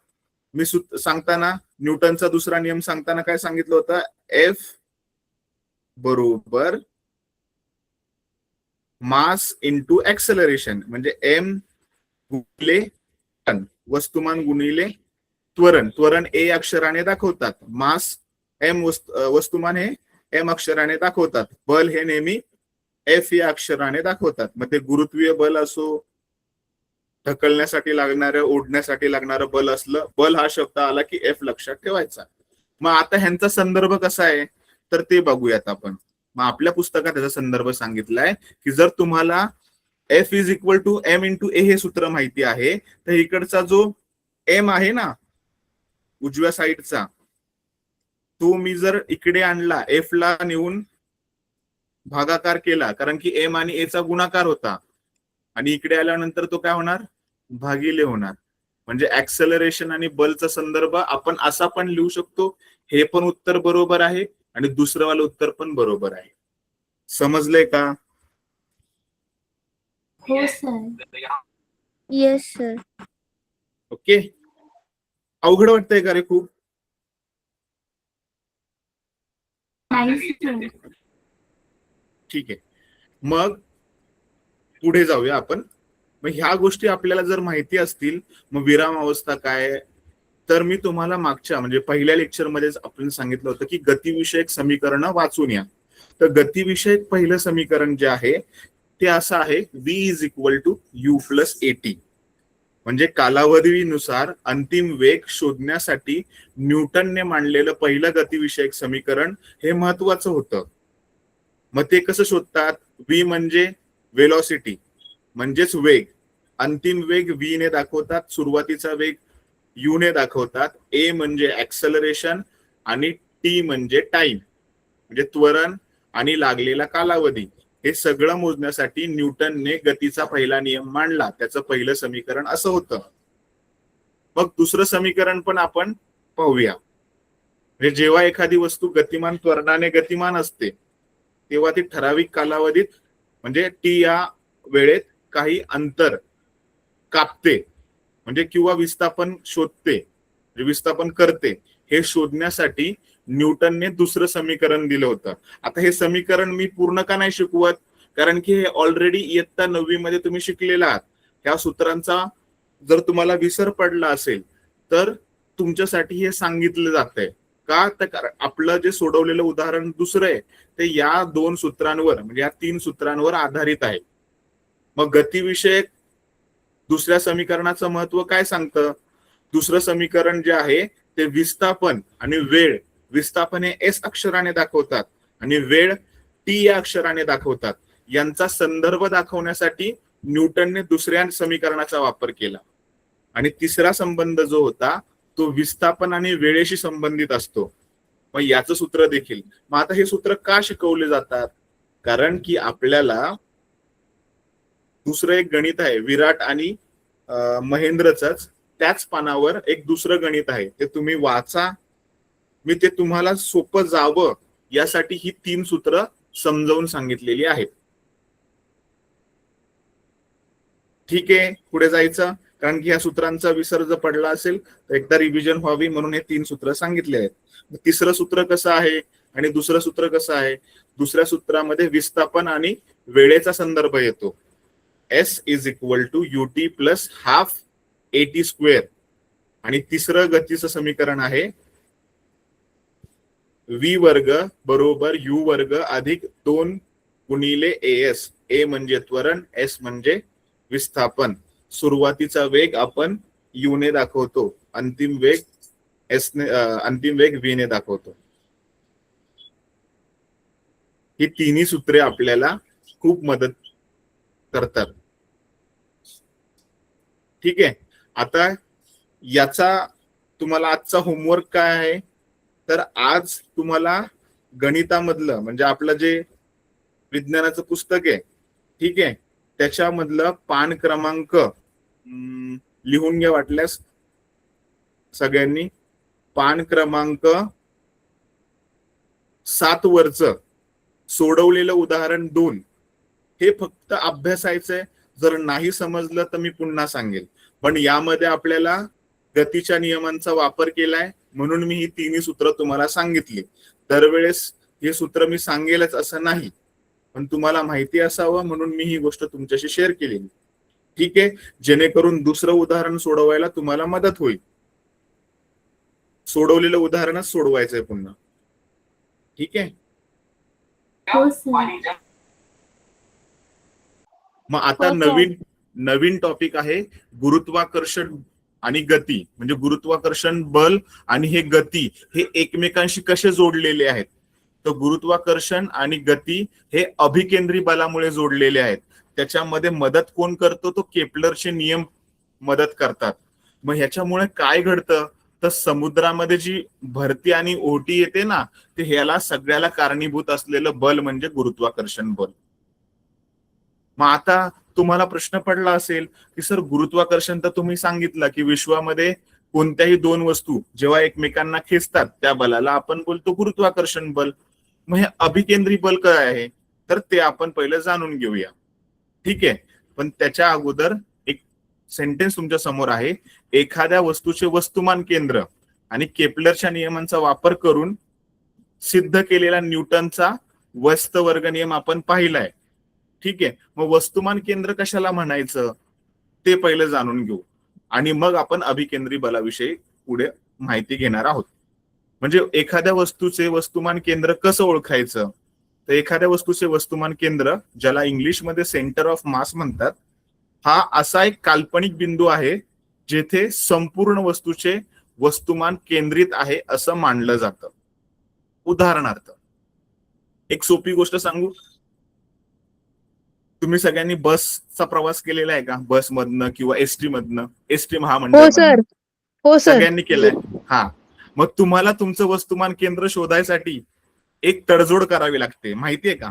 मी सांगताना न्यूटनचा दुसरा नियम सांगताना काय सांगितलं होतं, एफ बरोबर मास इंटू ऍक्सेलरेशन, म्हणजे एम गुणिले वस्तुमान गुणिले त्वरण ए अक्षराने दाखवतात, मास एम वस्तुमान हे एम अक्षराने दाखवतात, बल हे नेहमी एफ या अक्षराने दाखवतात. मग ते गुरुत्वीय बल असो, ढकलण्यासाठी लागणारं ओढण्यासाठी लागणारं बल असलं, बल हा शब्द आला की एफ लक्षात ठेवायचा. मग आता ह्यांचा संदर्भ कसा आहे तर ते बघूयात आपण. मग आपल्या पुस्तकात त्याचा संदर्भ सांगितलाय की जर तुम्हाला F is equal to M into A हे सूत्र माहिती आहे, तर इकडचा जो एम आहे ना उजव्या साईडचा, तो मी जर इकडे आणला, एफ ला नेऊन भागाकार केला, कारण की एम आणि ए चा गुणाकार होता, आणि इकडे आल्यानंतर तो काय होणार, भागिले होणार. म्हणजे ऍक्सेलरेशन आणि बलचा संदर्भ आपण असा पण लिहू शकतो. हे पण उत्तर बरोबर आहे आणि दुसरं वालं उत्तर पण बरोबर आहे. समजलंय का? हो सर. Yes sir. ओके. अवघड वाटतंय का रे खूप? नाही सर. ठीक आहे, मग पुढे जाऊया आपण. मग ह्या गोष्टी आपल्याला जर माहिती असतील, मग विराम अवस्था काय, तर मी तुम्हाला मागच्या म्हणजे पहिल्या लेक्चरमध्येच आपण सांगितलं होतं की गतिविषयक समीकरण वाचून या. तर गतिविषयक पहिलं समीकरण जे आहे ते असं आहे, v is equal to u plus a t. म्हणजे कालावधीनुसार अंतिम वेग शोधण्यासाठी न्यूटनने मांडलेलं पहिलं गतिविषयक समीकरण हे महत्वाचं होतं. मग ते कसं शोधतात? v म्हणजे वेलॉसिटी म्हणजेच वेग, अंतिम वेग v ने दाखवतात, सुरुवातीचा वेग u ने दाखवतात, a म्हणजे ऍक्सेलरेशन आणि t म्हणजे टाइम म्हणजे त्वरण आणि लागलेला कालावधी. हे सगळं मोजण्यासाठी न्यूटनने गतीचा पहिला नियम मांडला. त्याचं पहिलं समीकरण असं होतं. मग दुसरं समीकरण पण आपण पाहूया. म्हणजे जेव्हा एखादी वस्तू गतिमान त्वरणाने गतिमान असते तेव्हा ती ठराविक कालावधीत म्हणजे टी या वेळेत काही अंतर कापते म्हणजे किंवा विस्थापन शोधते, विस्थापन करते. हे शोधण्यासाठी न्यूटनने दुसरं समीकरण दिलं होतं. आता हे समीकरण मी पूर्ण का नाही शिकवत, कारण की हे ऑलरेडी इयत्ता 9वी मध्ये तुम्ही शिकलेला आहात. ह्या सूत्रांचा जर तुम्हाला विसर पडला असेल तर तुमच्यासाठी हे सांगितलं जातंय का, तर आपलं जे सोडवलेलं उदाहरण दुसरं आहे ते या 2 सूत्रांवर म्हणजे या 3 सूत्रांवर आधारित आहे. मग गतिविषयक दुसऱ्या समीकरणाचं महत्व काय सांगतं? दुसरं समीकरण जे आहे ते विस्थापन आणि वेळ, विस्थापन हे एस अक्षराने दाखवतात आणि वेळ टी या अक्षराने दाखवतात. यांचा संदर्भ दाखवण्यासाठी न्यूटनने दुसऱ्या समीकरणाचा वापर केला. आणि तिसरा संबंध जो होता तो विस्थापन आणि वेळेशी संबंधित असतो. मग याचं सूत्र देखील. मग आता हे सूत्र का शिकवले जातात? कारण की आपल्याला दुसरं एक गणित आहे विराट आणि महेंद्रचंच, त्याच पानावर एक दुसरं गणित आहे, ते तुम्ही वाचा. मी ते तुम्हाला सोपं जावं यासाठी ही 3 सूत्र समजावून सांगितलेली आहेत. ठीक आहे, पुढे जायचं, कारण की या सूत्रांचा विसर जर पडला असेल तर एकदा रिव्हिजन व्हावी म्हणून हे 3 सूत्र सांगितले आहेत. तिसरं सूत्र कसं आहे आणि दुसरं सूत्र कसं आहे? दुसऱ्या सूत्रामध्ये विस्थापन आणि वेळेचा संदर्भ येतो. S is equal to u t plus half a t square. आणि तिसरं गतीचं समीकरण आहे व्ही वर्ग बरोबर यू वर्ग अधिक 2 गुणिले एस. ए म्हणजे त्वरण, एस म्हणजे विस्थापन. सुरुवातीचा वेग आपण यू ने दाखवतो, अंतिम वेग एस ने, अंतिम वेग व्ही ने दाखवतो. ही तिन्ही सूत्रे आपल्याला खूप मदत करतात. ठीक आहे, आता याचा तुम्हाला आजचा होमवर्क काय आहे? तर आज तुम्हाला गणितामधलं म्हणजे आपलं जे विज्ञानाचं पुस्तक आहे, ठीक आहे, त्याच्यामधलं पान क्रमांक लिहून घ्या वाटल्यास सगळ्यांनी. पान क्रमांक 7 वरचं सोडवलेलं उदाहरण 2 हे फक्त अभ्यासायचंय. जर नाही समजलं तर मी पुन्हा सांगेल, पण यामध्ये आपल्याला गतीच्या नियमांचा वापर केलाय म्हणून मी ही 3 सूत्र तुम्हाला सांगितली. दरवेळेस हे सूत्र मी सांगेलच असं नाही, पण तुम्हाला माहिती असावं म्हणून मी ही गोष्ट तुमच्याशी शेअर केलेली. ठीक आहे, जेणेकरून दुसरं उदाहरण सोडवायला तुम्हाला मदत होईल. सोडवलेलं उदाहरणच सोडवायचंय पुन्हा. ठीक आहे. हो सर. मग आता हो, सर. नवीन टॉपिक आहे गुरुत्वाकर्षण आणि गती. म्हणजे गुरुत्वाकर्षण बल आणि हे गती हे एकमेकांशी कसे जोडलेले आहेत. तर गुरुत्वाकर्षण आणि गती हे अभिकेंद्री बलामुळे जोडलेले आहेत. त्याच्यामध्ये मदत कोण करतो, तो केपलरचे नियम मदत करतात. मग ह्याच्यामुळे काय घडतं, तर समुद्रामध्ये जी भरती आणि ओहोटी येते ना, ते ह्याला सगळ्याला कारणीभूत असलेलं बल म्हणजे गुरुत्वाकर्षण बल. मग आता तुम्हाला प्रश्न पडला असेल की सर गुरुत्वाकर्षण तर तुम्ही सांगितलं की विश्वामध्ये कोणत्याही दोन वस्तू जेव्हा एकमेकांना खेचतात त्या बलाला आपण बोलतो गुरुत्वाकर्षण बल. मग हे अभिकेंद्री बल काय आहे, तर ते आपण पहिले जाणून घेऊया. ठीक आहे. पण त्याच्या अगोदर एक सेंटेन्स तुमच्या समोर आहे. एखाद्या वस्तूचे वस्तुमान केंद्र आणि केपलरच्या नियमांचा वापर करून सिद्ध केलेला न्यूटनचा व्यस्त वर्ग नियम आपण पाहिलाय. ठीक आहे. मग वस्तुमान केंद्र कशाला म्हणायचं ते पहिले जाणून घेऊ आणि मग आपण अभिकेंद्री बलाविषयी पुढे माहिती घेणार आहोत. म्हणजे एखाद्या वस्तूचे वस्तुमान केंद्र कसं ओळखायचं, तर एखाद्या वस्तूचे वस्तुमान केंद्र, ज्याला इंग्लिशमध्ये सेंटर ऑफ मास म्हणतात, हा असा एक काल्पनिक बिंदू आहे जेथे संपूर्ण वस्तूचे वस्तुमान केंद्रित आहे असं मानलं जातं. उदाहरणार्थ एक सोपी गोष्ट सांगू. तुम्ही सगळ्यांनी बसचा प्रवास केलेला आहे का, बसमधनं किंवा एसटी मधनं, एसटी महामंडळ हो सर. हो सर. सगळ्यांनी केलंय. हा. मग तुम्हाला तुमचं वस्तुमान केंद्र शोधायसाठी एक तडजोड करावी लागते, माहितीये का.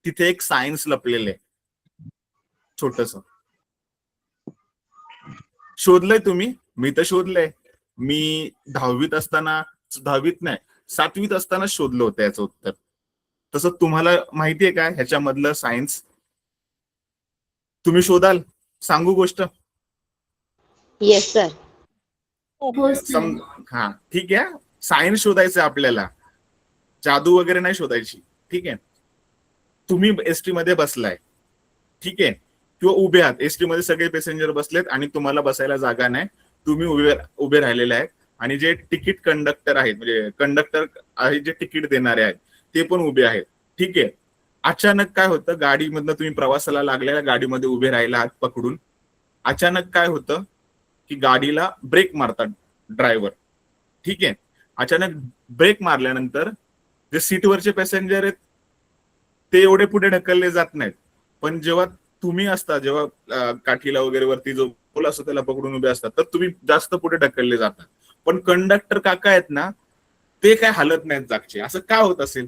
तिथे एक सायन्स लपलेलं आहे छोटस. शोधलंय तुम्ही? मी तर शोधलंय. मी 10वीत असताना, 10वीत नाही 7वीत असताना शोधलं होतं याचं उत्तर. तसं तुम्हाला माहितीये का ह्याच्यामधलं सायन्स? तुम्ही शोधाल? सांगू गोष्ट? Yes sir. हो सर. हा ठीक आहे. सायन्स शोधायचं आपल्याला, जादू वगैरे नाही शोधायची. ठीक आहे. तुम्ही एसटी मध्ये बसलाय, ठीक आहे, किंवा उभे आहात. एसटी मध्ये सगळे पॅसेंजर बसलेत आणि तुम्हाला बसायला जागा नाही. तुम्ही उभे राहिलेले आहेत आणि जे तिकीट कंडक्टर आहेत, म्हणजे कंडक्टर आहे जे तिकीट देणारे आहेत, ते पण उभे आहेत. ठीक आहे. अचानक काय होतं, गाडीमधनं तुम्ही प्रवासाला लागलेल्या गाडीमध्ये उभे राहिला हात पकडून. अचानक काय होतं की गाडीला ब्रेक मारतात ड्रायव्हर. ठीक आहे. अचानक ब्रेक मारल्यानंतर जे सीटवरचे पॅसेंजर आहेत ते एवढे पुढे ढकलले जात नाहीत. पण जेव्हा तुम्ही असता, जेव्हा काठीला वगैरे वरती जो पोल असतो त्याला पकडून उभे असतात, तर तुम्ही जास्त पुढे ढकलले जातात. पण कंडक्टर काका आहेत ना, ते काय हालत नाहीत जागचे. असं का होत असेल?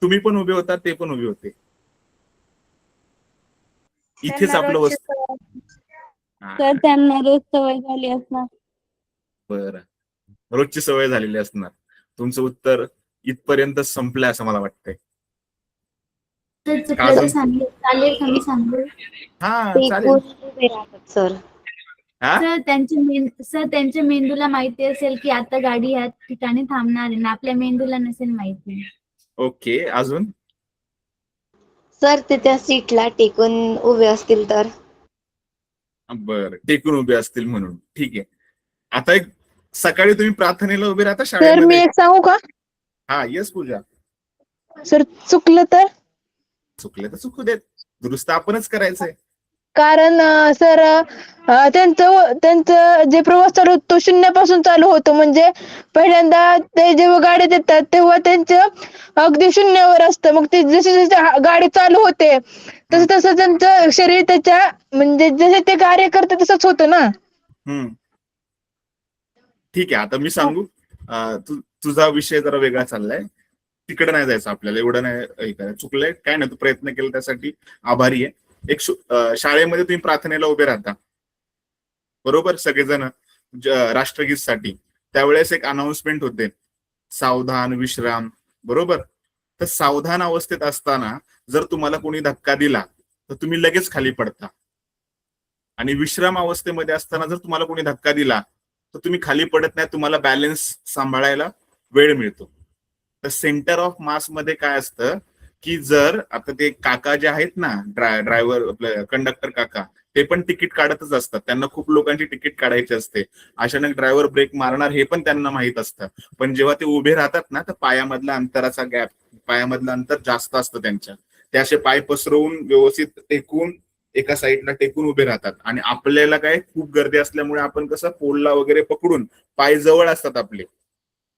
तुम्ही पण उभे होता, ते पण उभे होते. इथेच आपलं वस्तू. तर त्यांना रोज सवय झाली असणार. बरं, रोजची सवय झालेली असणार. तुमचं उत्तर इथपर्यंत संपलंय असं मला वाटतंय. सर चुकलं तर सांगेल, चालेल का मी सांगू? हा ते चालेल. गोष्ट उभे राहतात सर. हा सर त्यांच्या मेंदूला माहिती असेल की आता गाडी या ठिकाणी थांबणार आहे ना, आपल्या मेंदूला नसेल माहिती. ओके. अजून सर ते त्या सीटला टेकून उभे असतील तर. बर, टेकून उभे असतील म्हणून. ठीक आहे. आता एक सकाळी तुम्ही प्रार्थनेला उभे राहता सर मी शाळेमध्ये. एक सांगू का हा येस पूजा. सर? चुकलं तर? चुकले तर चुकू देत, दुरुस्त आपणच करायचंय. कारण सर त्यांचं जे प्रवास चालू होतो तो शून्यापासून चालू होतो. म्हणजे पहिल्यांदा ते जेव्हा गाडीत येतात तेव्हा त्यांचं अगदी शून्यावर असतं. मग ते जसे जसे गाडी चालू होते तसं तसं त्यांचं शरीर त्याच्या म्हणजे जसे ते कार्य करते तसंच होतं ना. ठीक आहे. आता मी सांगू. तुझा विषय जरा वेगळा चाललाय, तिकडे नाही जायचं आपल्याला. एवढं नाही हे करायचं. चुकलंय काय नाही, तू प्रयत्न केला त्यासाठी आभारी आहे. एक शाळेमध्ये तुम्ही प्रार्थनेला उभे राहता, बरोबर, सगळेजण राष्ट्रगीत साठी. त्यावेळेस एक अनाउन्समेंट होते, सावधान विश्राम, बरोबर. तर सावधान अवस्थेत असताना जर तुम्हाला कोणी धक्का दिला तर तुम्ही लगेच खाली पडता, आणि विश्राम अवस्थेमध्ये असताना जर तुम्हाला कोणी धक्का दिला तर तुम्ही खाली पडत नाही, तुम्हाला बॅलन्स सांभाळायला वेळ मिळतो. तर सेंटर ऑफ मास मध्ये काय असतं की जर आता ते काका जे आहेत ना ड्रायव्हर आपलं कंडक्टर काका, ते पण तिकीट काढतच असतात, त्यांना खूप लोकांची तिकीट काढायची असते. अचानक ड्रायव्हर ब्रेक मारणार हे पण त्यांना माहित असतं. पण जेव्हा ते उभे राहतात ना, तर पायामधला अंतराचा गॅप, पायामधलं अंतर जास्त असतं त्यांच्या, ते असे पाय पसरवून व्यवस्थित टेकून एका साईडला टेकून उभे राहतात. आणि आपल्याला काय खूप गर्दी असल्यामुळे आपण कसं पोलला वगैरे पकडून पाय जवळ असतात आपले,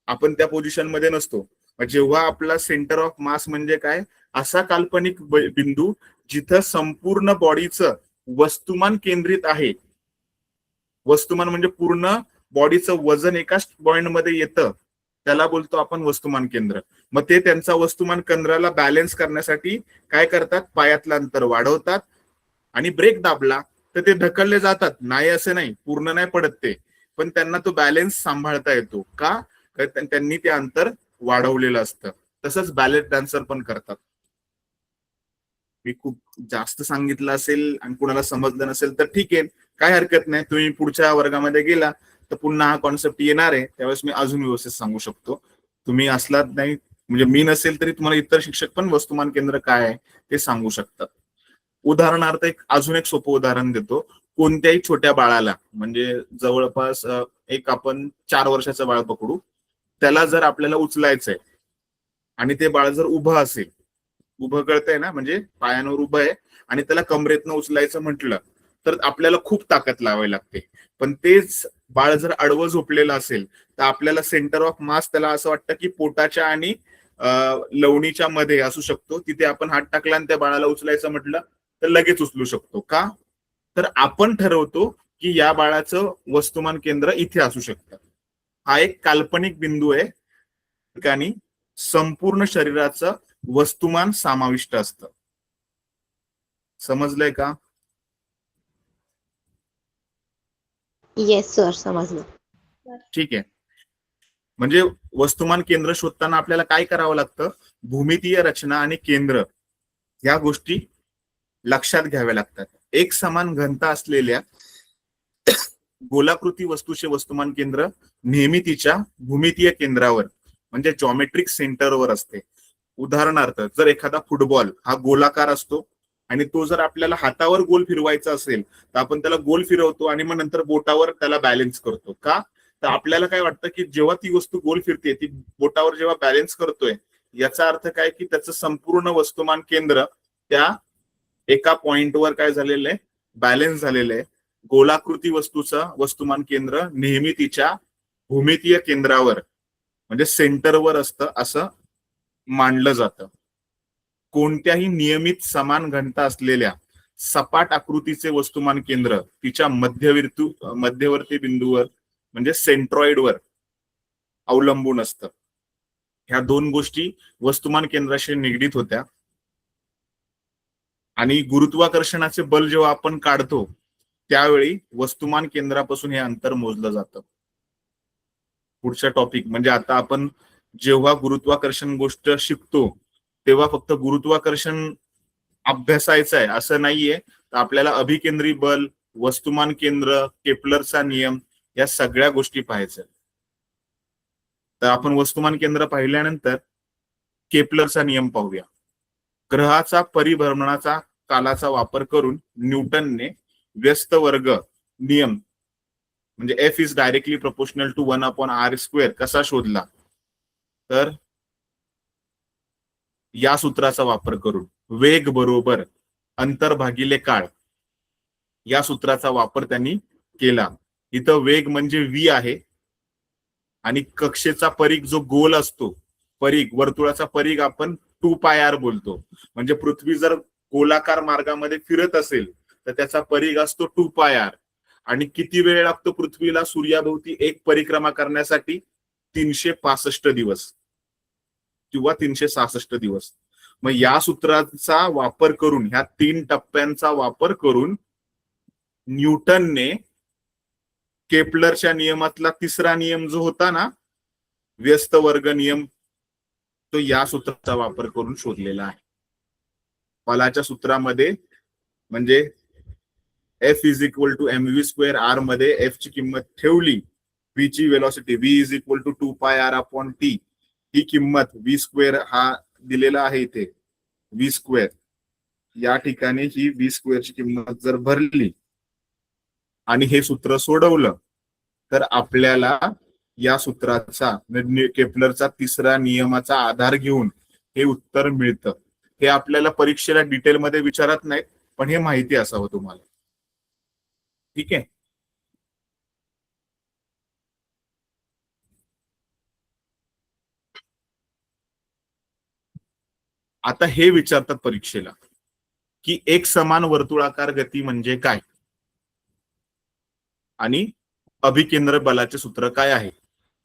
आपण त्या पोझिशन मध्ये नसतो. जेव्हा आपला सेंटर ऑफ मास म्हणजे काय, असा काल्पनिक बिंदू जिथं संपूर्ण बॉडीचं वस्तुमान केंद्रित आहे. वस्तुमान म्हणजे पूर्ण बॉडीचं वजन एकाच पॉइंट मध्ये येतं, त्याला बोलतो आपण वस्तुमान केंद्र. मग ते त्यांचा वस्तुमान केंद्राला बॅलन्स करण्यासाठी काय करतात, पायातलं अंतर वाढवतात आणि ब्रेक दाबला तर ते ढकलले जातात. नाही असं नाही, पूर्ण नाही पडत ते, पण त्यांना तो बॅलन्स सांभाळता येतो का, त्यांनी ते अंतर वाढवलेलं असतं. तसंच बॅलेट डान्सर पण करतात. मी खूप जास्त सांगितलं असेल आणि कुणाला समजलं नसेल तर ठीक आहे, काय हरकत नाही. तुम्ही पुढच्या वर्गामध्ये गेला तर पुन्हा हा कॉन्सेप्ट येणार आहे, त्यावेळेस मी अजून व्यवस्थित सांगू शकतो. तुम्ही असलात नाही, म्हणजे मी नसेल तरी तुम्हाला इतर शिक्षक पण वस्तुमान केंद्र काय आहे ते सांगू शकतात. उदाहरणार्थ अजून एक सोपं उदाहरण देतो. कोणत्याही छोट्या बाळाला, म्हणजे जवळपास एक आपण 4 वर्षाचं बाळ पकडू, त्याला जर आपल्याला उचलायचंय आणि ते बाळ जर उभं असेल, उभं कळतंय ना, म्हणजे पायांवर उभं आहे आणि त्याला कमरेतनं उचलायचं म्हटलं तर आपल्याला खूप ताकद लावावी लागते. पण तेच बाळ जर आडवं झोपलेलं असेल तर आपल्याला सेंटर ऑफ मास त्याला असं वाटतं की पोटाच्या आणि लवणीच्या मध्ये असू शकतो. तिथे आपण हात टाकला आणि त्या बाळाला उचलायचं म्हटलं तर लगेच उचलू शकतो. का, तर आपण ठरवतो की या बाळाचं वस्तुमान केंद्र इथे असू शकतं. हा एक काल्पनिक बिंदू आहे, ठिकाणी संपूर्ण शरीराचं वस्तुमान समाविष्ट असतं. समजलंय का? येस सर, समजलं. ठीक आहे. म्हणजे वस्तुमान केंद्र शोधताना आपल्याला काय करावं लागतं, भूमितीय रचना आणि केंद्र या गोष्टी लक्षात घ्याव्या लागतात. एक समान घनता असलेल्या गोलाकृती वस्तूचे वस्तुमान केंद्र नेहमी तिच्या भूमितीय केंद्रावर म्हणजे जॉमेट्रिक सेंटरवर असते. उदाहरणार्थ, जर एखादा फुटबॉल हा गोलाकार असतो आणि तो जर आपल्याला हातावर गोल फिरवायचा असेल तर आपण त्याला गोल फिरवतो आणि मग नंतर बोटावर त्याला बॅलन्स करतो. का, तर आपल्याला काय वाटतं की जेव्हा ती वस्तू गोल फिरते, ती बोटावर जेव्हा बॅलन्स करतोय, याचा अर्थ काय की त्याचं संपूर्ण वस्तुमान केंद्र त्या एका पॉइंटवर काय झालेलं आहे, बॅलन्स झालेलं आहे. गोलाकृती वस्तूचं वस्तुमान केंद्र नेहमी तिच्या भूमितीय केंद्रावर म्हणजे सेंटरवर असतं असं मानलं जातं. कोणत्याही नियमित समान घनता असलेल्या सपाट आकृतीचे वस्तुमान केंद्र तिच्या मध्यवर्ती बिंदूवर म्हणजे सेंट्रॉइडवर अवलंबून असतं. ह्या दोन गोष्टी वस्तुमान केंद्राशी निगडीत होत्या. आणि गुरुत्वाकर्षणाचे बल जेव्हा आपण काढतो त्यावेळी वस्तुमान केंद्रापासून हे अंतर मोजलं जातं. पुढचा टॉपिक म्हणजे आता आपण जेव्हा गुरुत्वाकर्षण गोष्ट शिकतो तेव्हा फक्त गुरुत्वाकर्षण अभ्यासायचं आहे असं नाहीये, तर आपल्याला अभिकेंद्री बल, वस्तुमान केंद्र, केपलरचा नियम या सगळ्या गोष्टी पाहायच्या. तर आपण वस्तुमान केंद्र पाहिल्यानंतर केपलरचा नियम पाहूया. ग्रहाचा परिभ्रमणाचा कालाचा वापर करून न्यूटनने व्यस्त वर्ग नियम म्हणजे F is directly proportional to 1/r² कसा शोधला, तर या सूत्राचा वापर करून वेग बरोबर अंतर भागिले काळ या सूत्राचा वापर त्यांनी केला. इथं वेग म्हणजे v आहे आणि कक्षेचा परिघ जो गोल असतो, परिघ वर्तुळाचा परिघ आपण 2πr बोलतो. म्हणजे पृथ्वी जर गोलाकार मार्गामध्ये फिरत असेल तर त्याचा परिघ असतो 2πr. आणि किती वेळ लागतो पृथ्वीला सूर्याभोवती एक परिक्रमा करण्यासाठी, 365 दिवस किंवा 366 दिवस. मग या सूत्राचा वापर करून, ह्या 3 टप्प्यांचा वापर करून न्यूटनने केपलरच्या नियमातला तिसरा नियम जो होता ना, व्यस्त वर्ग नियम, तो या सूत्राचा वापर करून शोधलेला आहे. बलाच्या सूत्रामध्ये म्हणजे F is equal to mv²r मध्ये F ची किंमत ठेवली, v ची velocity v is equal to 2πr/t, ही किंमत v² हा दिलेला आहे इथे, व्ही स्क्वेअर, या ठिकाणी ही व्ही स्क्वेअरची किंमत जर भरली आणि हे सूत्र सोडवलं तर आपल्याला या सूत्राचा केपलरचा तिसरा नियमाचा आधार घेऊन हे उत्तर मिळतं. हे आपल्याला परीक्षेला डिटेलमध्ये विचारत नाहीत, पण हे माहिती असावं तुम्हाला. ठीक आहे. आता हे विचारतात परीक्षेला की एक समान वर्तुळाकार गती म्हणजे काय आणि अभिकेंद्र बलाचे सूत्र काय आहे.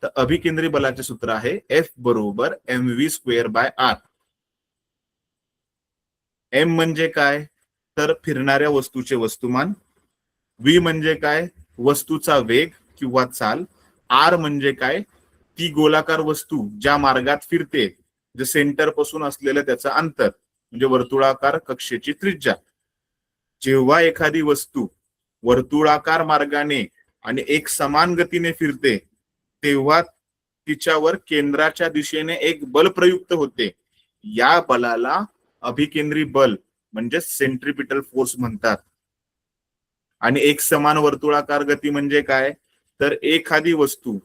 तर अभिकेंद्री बलाचे सूत्र आहे F बरोबर mv square by r. m म्हणजे काय, तर फिरणाऱ्या वस्तूचे वस्तुमान. v म्हणजे काय, वस्तूचा वेग किंवा चाल. r म्हणजे काय, ती गोलाकार वस्तू ज्या मार्गात फिरते, जे सेंटर पासून असलेलं त्याचं अंतर, म्हणजे वर्तुळाकार कक्षेची त्रिज्या. जेव्हा एखादी वस्तू वर्तुळाकार मार्गाने आणि एक समान गतीने फिरते तेव्हा तिच्यावर केंद्राच्या दिशेने एक बल प्रयुक्त होते. या बलाला अभिकेंद्री बल म्हणजे सेंट्रिपिटल फोर्स म्हणतात. आणि एक समान वर्तुळाकार गती म्हणजे काय, तर एखादी वस्तू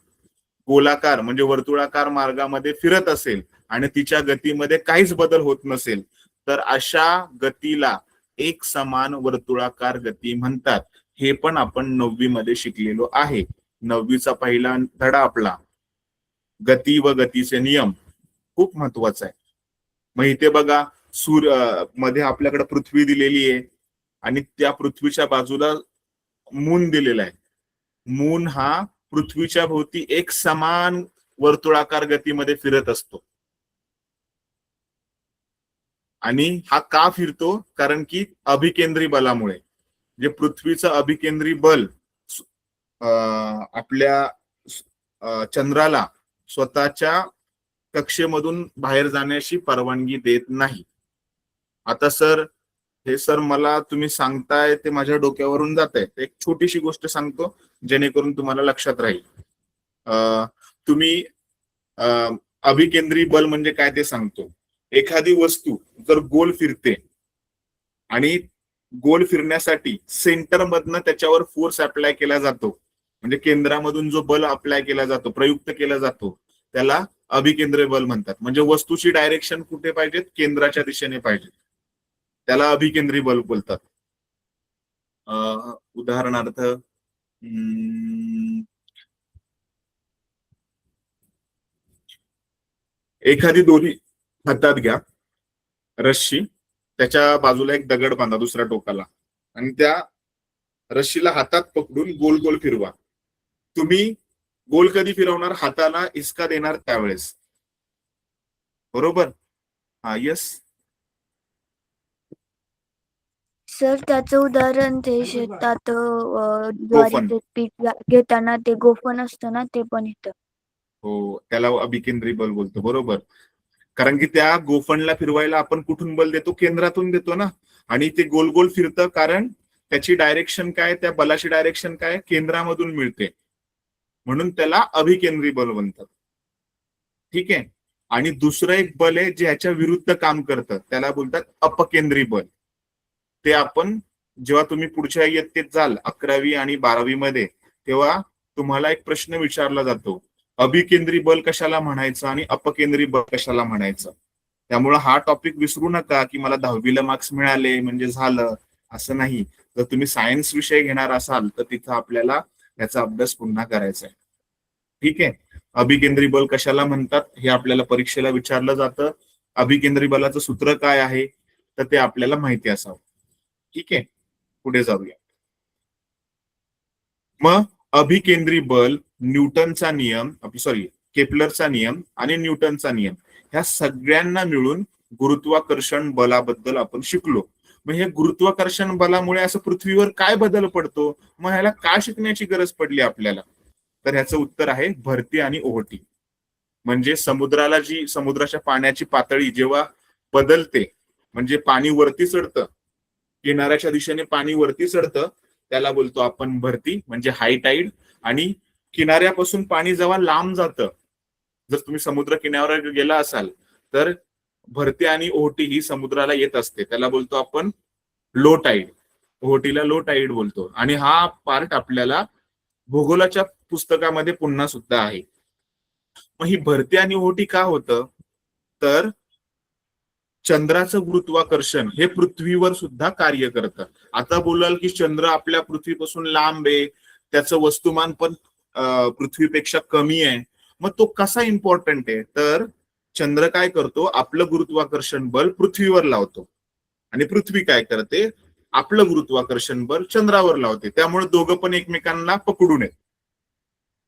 गोलाकार म्हणजे वर्तुळाकार मार्गामध्ये फिरत असेल आणि तिच्या गतीमध्ये काहीच बदल होत नसेल तर अशा गतीला एक समान वर्तुळाकार गती म्हणतात. हे पण आपण 9वी मध्ये शिकलेलो आहे. 9वीचा पहिला धडा आपला गती व गतीचे नियम खूप महत्वाचा आहे. मग इथे बघा सूर्य मध्ये आपल्याकडे पृथ्वी दिलेली आहे आणि त्या पृथ्वीच्या बाजूला मून दिलेला आहे. मून हा पृथ्वीच्या भोवती एक समान वर्तुळाकार गतीमध्ये फिरत असतो. आणि हा का फिरतो, कारण की अभिकेंद्री बलामुळे. जे पृथ्वीचं अभिकेंद्री बल आपल्या चंद्राला स्वतःच्या कक्षेमधून बाहेर जाण्याची परवानगी देत नाही. आता सर हे सर मला तुम्ही सांगताय ते माझ्या डोक्यावरून जात आहे. एक छोटीशी गोष्ट सांगतो जेणेकरून तुम्हाला लक्षात राहील. तुम्ही अभिकेंद्री बल म्हणजे काय ते सांगतो. एखादी वस्तू जर गोल फिरते आणि गोल फिरण्यासाठी सेंटर मधनं त्याच्यावर फोर्स अप्लाय केला जातो, म्हणजे केंद्रामधून जो बल अप्लाय केला जातो, प्रयुक्त केला जातो, त्याला अभिकेंद्री बल म्हणतात. म्हणजे वस्तूची डायरेक्शन कुठे पाहिजेत, केंद्राच्या दिशेने पाहिजे, त्याला अभिकेंद्री बल बोलतात. उदाहरणार्थ एखादी दोरी हातात घ्या, रश्शी, त्याच्या बाजूला एक दगड बांधा दुसऱ्या टोकाला आणि त्या रश्शीला हातात पकडून गोल गोल फिरवा. तुम्ही गोल कधी फिरवणार, हाताला इसका देणार त्यावेळेस, बरोबर. हा यस सर त्याचं उदाहरण ते शेतात गोफण. ज्वारीचे पीक घेताना ते गोफण असतं ना, ते पण येतं. हो, त्याला अभिकेंद्री बल बोलतो, बरोबर. कारण की त्या गोफणला फिरवायला आपण कुठून बल देतो, केंद्रातून देतो ना. आणि ते गोल गोल फिरतं कारण त्याची डायरेक्शन काय, त्या बलाची डायरेक्शन काय, केंद्रामधून मिळते, म्हणून त्याला अभिकेंद्री बल म्हणतात. ठीक आहे. आणि दुसरं एक बल आहे जे ह्याच्या विरुद्ध काम करतं, त्याला बोलतात अपकेंद्री बल. ते आपण जेव्हा तुम्ही पुढच्या इयत्तेत जाल 11वी आणि 12वी मध्ये, तेव्हा तुम्हाला एक प्रश्न विचारला जातो, अभिकेंद्री बल कशाला म्हणायचं आणि अपकेंद्री बल कशाला म्हणायचं. त्यामुळे हा टॉपिक विसरू नका की मला 10वीला मार्क्स मिळाले म्हणजे झालं, असं नाही. जर तुम्ही सायन्स विषय घेणार असाल तर तिथं आपल्याला याचा अभ्यास पुन्हा करायचा आहे. ठीक आहे. अभिकेंद्री बल कशाला म्हणतात हे आपल्याला परीक्षेला विचारलं जातं. अभिकेंद्री बलाचं सूत्र काय आहे तर ते आपल्याला माहिती असावं. ठीक आहे, पुढे जाऊया. मग अभिकेंद्री बल, न्यूटनचा नियम, केपलरचा नियम आणि न्यूटनचा नियम, ह्या सगळ्यांना मिळून गुरुत्वाकर्षण बलाबद्दल आपण शिकलो. मग हे गुरुत्वाकर्षण बलामुळे असं पृथ्वीवर काय बदल पडतो, मग ह्याला का शिकण्याची गरज पडली आपल्याला, तर ह्याचं उत्तर आहे भरती आणि ओहोटी. म्हणजे समुद्राच्या पाण्याची पातळी जेव्हा बदलते, म्हणजे पाणी वरती चढतं, किनाऱ्याच्या दिशेने पाणी वरती चढतं, त्याला बोलतो आपण भरती म्हणजे हाय टाईड. आणि किनाऱ्यापासून पाणी जेव्हा लांब जातं, जर तुम्ही समुद्र किनाऱ्यावर गेला असाल तर भरती आणि ओहोटी ही समुद्राला येत असते, त्याला बोलतो आपण लो टाईड. ओहोटीला लो टाईड बोलतो. आणि हा पार्ट आपल्याला भूगोलाच्या पुस्तकामध्ये पुन्हा सुद्धा आहे. मग ही भरती आणि ओहोटी का होतं, तर चंद्राचं गुरुत्वाकर्षण हे पृथ्वीवर सुद्धा कार्य करतं. आता बोलाल की चंद्र आपल्या पृथ्वीपासून लांब आहे, त्याचं वस्तुमान पण पृथ्वीपेक्षा कमी आहे. मग तो कसा इम्पॉर्टंट आहे, तर चंद्र काय करतो, आपलं गुरुत्वाकर्षण बल पृथ्वीवर लावतो आणि पृथ्वी काय करते, आपलं गुरुत्वाकर्षण बल चंद्रावर लावते. त्यामुळे दोघं पण एकमेकांना पकडून आहेत,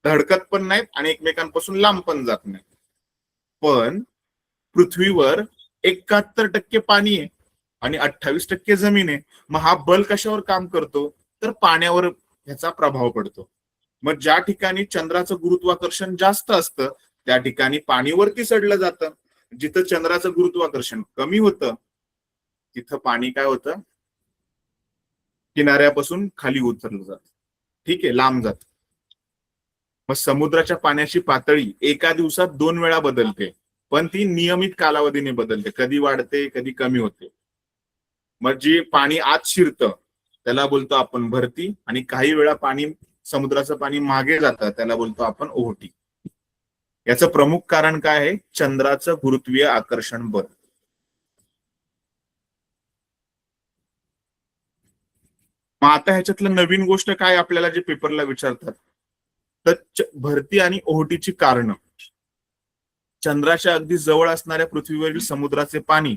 धडकत पण नाहीत आणि एकमेकांपासून लांब पण जात नाही. पण पृथ्वीवर 71% पाणी आहे आणि 28% जमीन आहे. मग हा बल कशावर काम करतो, तर पाण्यावर ह्याचा प्रभाव पडतो. मग ज्या ठिकाणी चंद्राचं गुरुत्वाकर्षण जास्त असतं त्या ठिकाणी पाणी वरती चढलं जातं. जिथं चंद्राचं गुरुत्वाकर्षण कमी होतं तिथं पाणी काय होतं, किनाऱ्यापासून खाली उतरलं जातं. ठीक आहे, लांब जात. मग समुद्राच्या पाण्याची पातळी एका दिवसात 2 वेळा बदलते, पण ती नियमित कालावधीने बदलते, कधी वाढते कधी कमी होते. मग जे पाणी आत शिरतं त्याला बोलतो आपण भरती, आणि काही वेळा पाणी समुद्राचं पाणी मागे जातं त्याला बोलतो आपण ओहोटी. याचं प्रमुख कारण काय आहे, चंद्राचं गुरुत्वीय आकर्षण बल. मग आता ह्याच्यातलं नवीन गोष्ट काय आपल्याला जे पेपरला विचारतात, तर भरती आणि ओहोटीची कारणं. चंद्राच्या अगदी जवळ असणाऱ्या पृथ्वीवरील समुद्राचे पाणी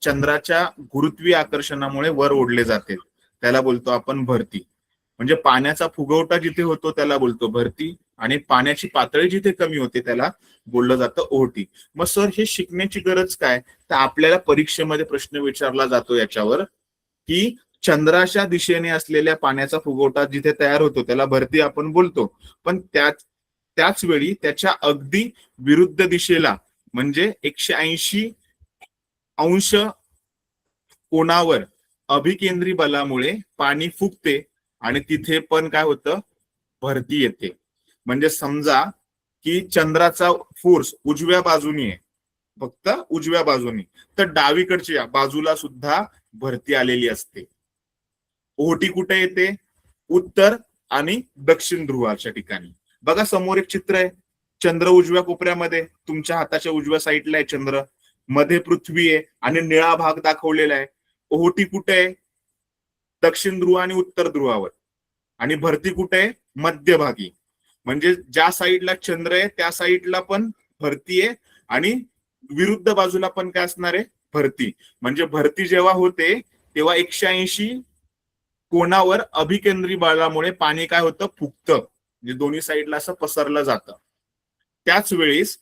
चंद्राच्या गुरुत्वीय आकर्षणामुळे वर ओढले जाते, त्याला बोलतो आपण भरती. म्हणजे पाण्याचा फुगवटा जिथे होतो त्याला बोलतो भरती, आणि पाण्याची पातळी जिथे कमी होते त्याला बोललं जातं ओहोटी. मग सर हे शिकण्याची गरज काय, तर आपल्याला परीक्षेमध्ये प्रश्न विचारला जातो याच्यावर की चंद्राच्या दिशेने असलेल्या पाण्याचा फुगवटा जिथे तयार होतो त्याला भरती आपण बोलतो, पण त्याच वेळी त्याच्या अगदी विरुद्ध दिशेला म्हणजे 180 अंश कोणावर अभिकेंद्री बलामुळे पाणी फुगते आणि तिथे पण काय होतं, भरती येते. म्हणजे समजा की चंद्राचा फोर्स उजव्या बाजूनी आहे, फक्त उजव्या बाजूनी, तर डावीकडच्या बाजूला सुद्धा भरती आलेली असते. ओहोटी कुठे येते, उत्तर आणि दक्षिण ध्रुवाच्या ठिकाणी. बघा समोर एक चित्र आहे, चंद्र उजव्या कोपऱ्यामध्ये, तुमच्या हाताच्या उजव्या साईडला आहे चंद्र, मध्ये पृथ्वी आहे आणि निळा भाग दाखवलेला आहे. ओहोटी कुठे आहे, दक्षिण ध्रुव आणि उत्तर ध्रुवावर. आणि भरती कुठे आहे, मध्यभागी. म्हणजे ज्या साईडला चंद्र आहे त्या साईडला पण भरती आहे आणि विरुद्ध बाजूला पण काय असणार आहे, भरती. म्हणजे भरती जेव्हा होते तेव्हा 180 कोणावर अभिकेंद्री बलामुळे पाणी काय होतं, फुगतं, म्हणजे दोन्ही साईडला असं पसरलं जातं. त्याच वेळेस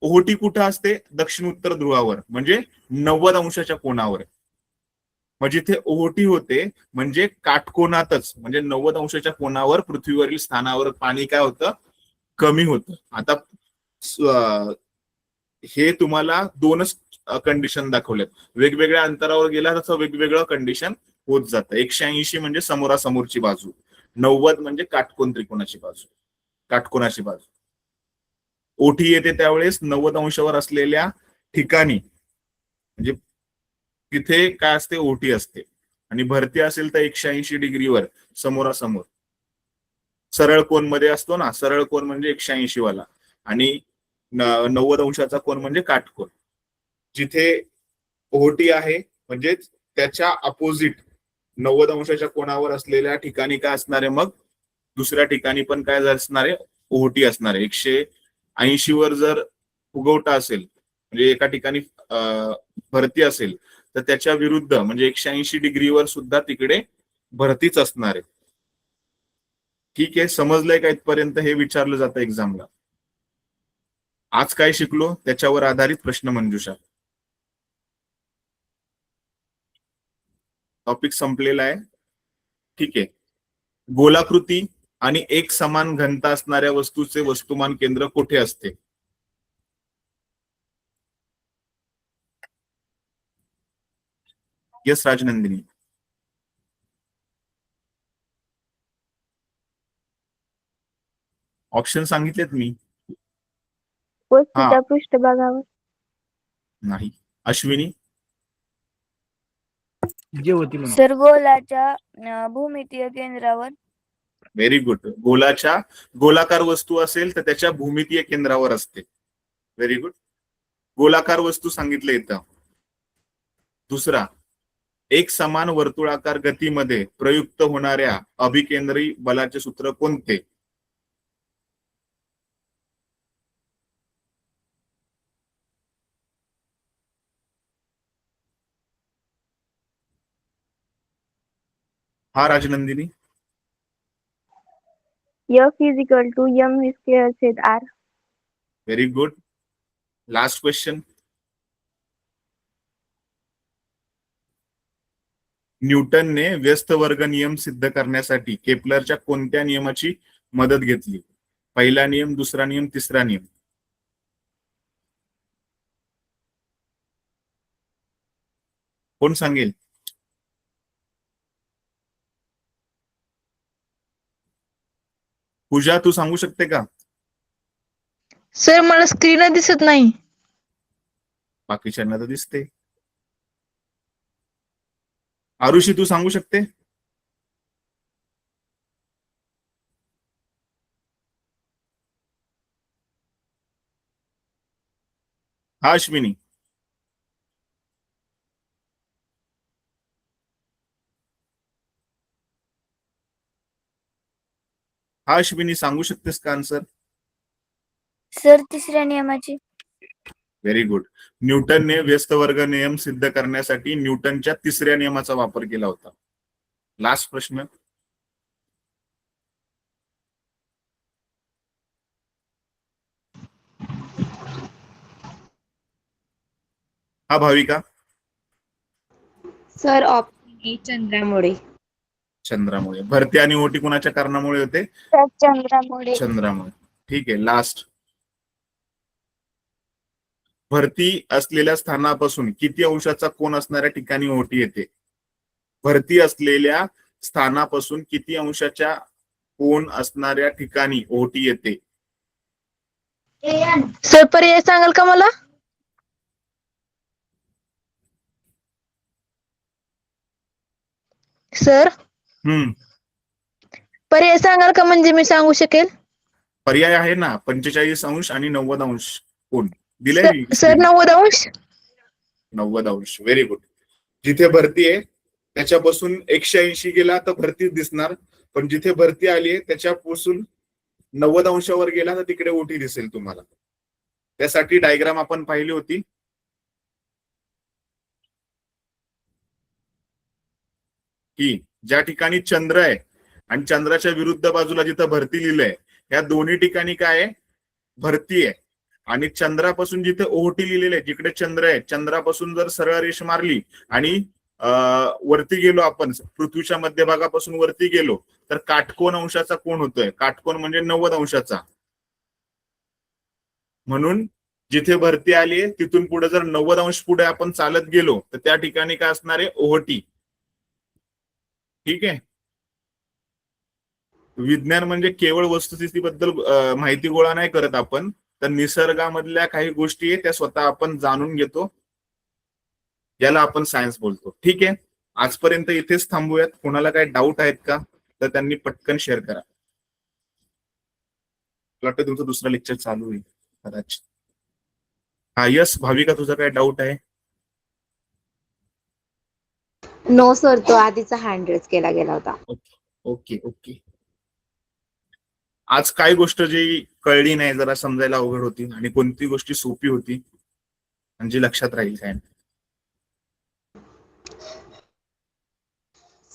ओहोटी कुठं असते, दक्षिण उत्तर ध्रुवावर, म्हणजे 90 अंशाच्या कोणावर. मग जिथे ओहोटी होते म्हणजे काटकोनातच, म्हणजे 90 अंशाच्या कोणावर पृथ्वीवरील स्थानावर पाणी काय होतं, कमी होतं. आता हे तुम्हाला दोनच कंडिशन दाखवल्यात, वेगवेगळ्या अंतरावर गेला तसं वेगवेगळं कंडिशन होत जातं. 180 म्हणजे समोरासमोरची बाजू, 90 म्हणजे काटकोन त्रिकोणाची बाजू, काटकोनाची बाजू. ओठी येते त्यावेळेस 90 अंशावर असलेल्या ठिकाणी, म्हणजे तिथे काय असते, ओटी असते. आणि भरती असेल तर 180 डिग्रीवर समोरासमोर. सरळ कोन मध्ये असतो ना, सरळ कोन म्हणजे 180 वाला, आणि 90 अंशाचा कोन म्हणजे काटकोन. जिथे ओहोटी आहे म्हणजे त्याच्या अपोजिट 90 अंशाच्या कोणावर असलेल्या ठिकाणी काय असणार आहे, मग दुसऱ्या ठिकाणी पण काय असणार आहे, ओहोटी असणार आहे. 180 वर जर फुगवटा असेल म्हणजे एका ठिकाणी भरती असेल तर त्याच्या विरुद्ध म्हणजे 180 डिग्रीवर सुद्धा तिकडे भरतीच असणार आहे. ठीक आहे, समजलंय का इथपर्यंत? हे विचारलं जातं एक्झामला. आज काय शिकलो त्याच्यावर आधारित प्रश्न मंजुषा. टॉपिक संपलेला आहे. ठीक आहे, गोलाकृती आणि एक समान घनता असणाऱ्या वस्तूचे वस्तुमान केंद्र कुठे असते? यस राजनंदिनी. ऑप्शन सांगितलेत मी. वस्तूच्या पृष्ठभागावर. नाही, अश्विनी? जे होती म्हणून. सर गोलाच्या भूमितीय केंद्रावर. Very good. गोलाकार वस्तू असेल तर त्याच्या भूमितीय केंद्रावर असते. Very good. गोलाकार वस्तू सांगितलं इथं. दुसरा, एक समान वर्तुळाकार गतीमध्ये प्रयुक्त होणाऱ्या अभिकेंद्री बलाचे सूत्र कोणते? हा Rajnandini? F = mv²/r. Very good. Last question. न्यूटनने व्यस्त वर्ग नियम सिद्ध करण्यासाठी केपलरच्या कोणत्या नियमाची मदत घेतली? पहिला नियम, दुसरा नियम, तिसरा नियम? कोण सांगेल? पूजा, तू सांगू शकते का? सर मला स्क्रीन दिसत नाही. बाकीच्यांना तर दिसते. आरुषी, तू सांगू शकते? हा अश्विनी? हा अश्विनी, सांगू शकतेस का आन्सर? सर तिसऱ्या नियमाची. Very good. न्यूटनने व्यस्त वर्ग नियम सिद्ध करण्यासाठी न्यूटनच्या तिसऱ्या नियमाचा वापर केला होता. लास्ट प्रश्न. हा भाविका? सर ऑप्शन ए चंद्रामुळे. चंद्रामुळे. भरती आणि ओटी कुणाच्या कारणामुळे होते? तर चंद्रामुळे. चंद्रामुळे. ठीक आहे. लास्ट. भरती असलेल्या स्थानापासून किती अंशाचा कोन असणाऱ्या ठिकाणी ओटी येते? भरती असलेल्या स्थानापासून किती अंशाच्या कोन असणाऱ्या ठिकाणी ओटी येते? सर पर्याय सांगाल का मला? सर पर्याय सांगाल का, म्हणजे मी सांगू शकेल? पर्याय आहे ना, 45 अंश आणि 90 अंश कोन दिले. सर 90 अंश. 90 अंश. Very good. जिथे भरती आहे त्याच्यापासून 180 गेला तर भरती दिसणार, पण जिथे भरती आली आहे त्याच्यापासून 90 अंशावर गेला तर तिकडे ओटी दिसेल तुम्हाला. त्यासाठी डायग्राम आपण पाहिली होती. की ज्या ठिकाणी चंद्र आहे आणि चंद्राच्या विरुद्ध बाजूला जिथं भरती लिहिलंय, या दोन्ही ठिकाणी काय आहे? भरती आहे. आणि चंद्रापासून जिथे ओहोटी लिहिलेले आहे, जिकडे चंद्र आहे, चंद्रापासून जर सरळ रेष मारली आणि वरती गेलो आपण, पृथ्वीच्या मध्यभागापासून वरती गेलो, तर काटकोन अंशाचा कोण होतोय? काटकोन म्हणजे 90 अंशाचा. म्हणून जिथे भरती आली आहे तिथून पुढे जर 90 अंश पुढे आपण चालत गेलो तर त्या ठिकाणी काय असणार आहे? ओहोटी. ठीक आहे. विज्ञान म्हणजे केवळ वस्तुस्थितीबद्दल माहिती गोळा नाही करत आपण, तर निसर्गामधल्या काही गोष्टी आहे त्या स्वतः आपण जाणून घेतो, याला आपण सायन्स बोलतो. ठीक आहे. आजपर्यंत इथेच थांबूयात. कोणाला काही डाऊट आहेत का तर त्यांनी पटकन शेअर करा. मला वाटतं तुमचं दुसरं लेक्चर चालू होईल कदाचित. हा यस भाविका, तुझा काय डाऊट आहे? नो सर, तो आधीचा हँड रेज केला गेला होता. Okay okay. आज काय गोष्ट जी कळली नाही, जरा समजायला अवघड होती, आणि कोणती गोष्टी सोपी होती म्हणजे लक्षात राहील काय?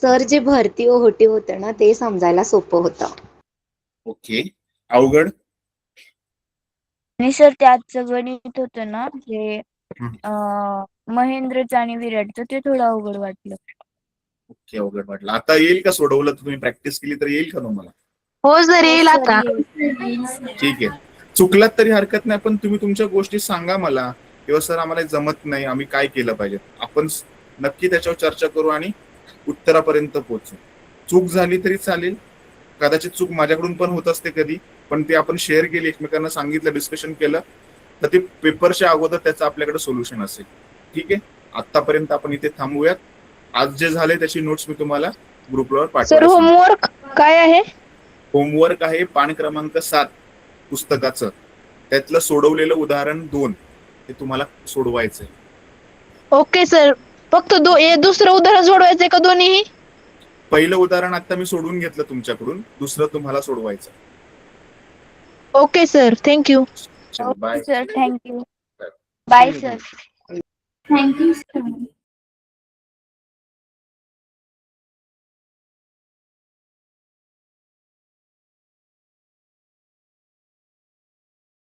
सर जे भरती ओहोटी होतं ना, ते समजायला सोपं होतं. ओके. अवघड? आणि सर त्याचं गणित होतं ना, हे महेंद्रचं आणि विराटचं, ते थोडं अवघड वाटलं. ओके, अवघड वाटलं. आता येईल का? सोडवलं तर तुम्ही प्रॅक्टिस केली तर येईल का तुम्हाला? हो सर, येईल आता. ठीक आहे. चुकलात तरी हरकत नाही, पण तुम्ही तुमच्या गोष्टी सांगा मला, किंवा सर आम्हाला जमत नाही, आम्ही काय केलं पाहिजे. आपण नक्की त्याच्यावर चर्चा करू आणि उत्तरापर्यंत पोहोचू. चूक झाली तरी चालेल, कदाचित चूक माझ्याकडून पण होत असते कधी, पण ते आपण शेअर केली, एकमेकांना सांगितलं, डिस्कशन केलं, तर ते पेपरच्या अगोदर त्याचं आपल्याकडे सोल्युशन असेल. ठीक आहे, आतापर्यंत आपण इथे थांबूयात. आज जे झाले त्याची नोट्स मी तुम्हाला ग्रुपवर सर पाठवतो. होमवर्क काय आहे? होमवर्क आहे पान क्रमांक 7 पुस्तकाचं, त्यातलं सोडवलेलं उदाहरण 2 ते तुम्हाला सोडवायचंय. Okay sir. फक्त दुसरं उदाहरण सोडवायचंय का दोन्ही? पहिलं उदाहरण आता मी सोडून घेतलं तुमच्याकडून, दुसरं तुम्हाला सोडवायचं. Okay sir, thank you. चल bye. Sir thank you. Bye sir. Thank you sir.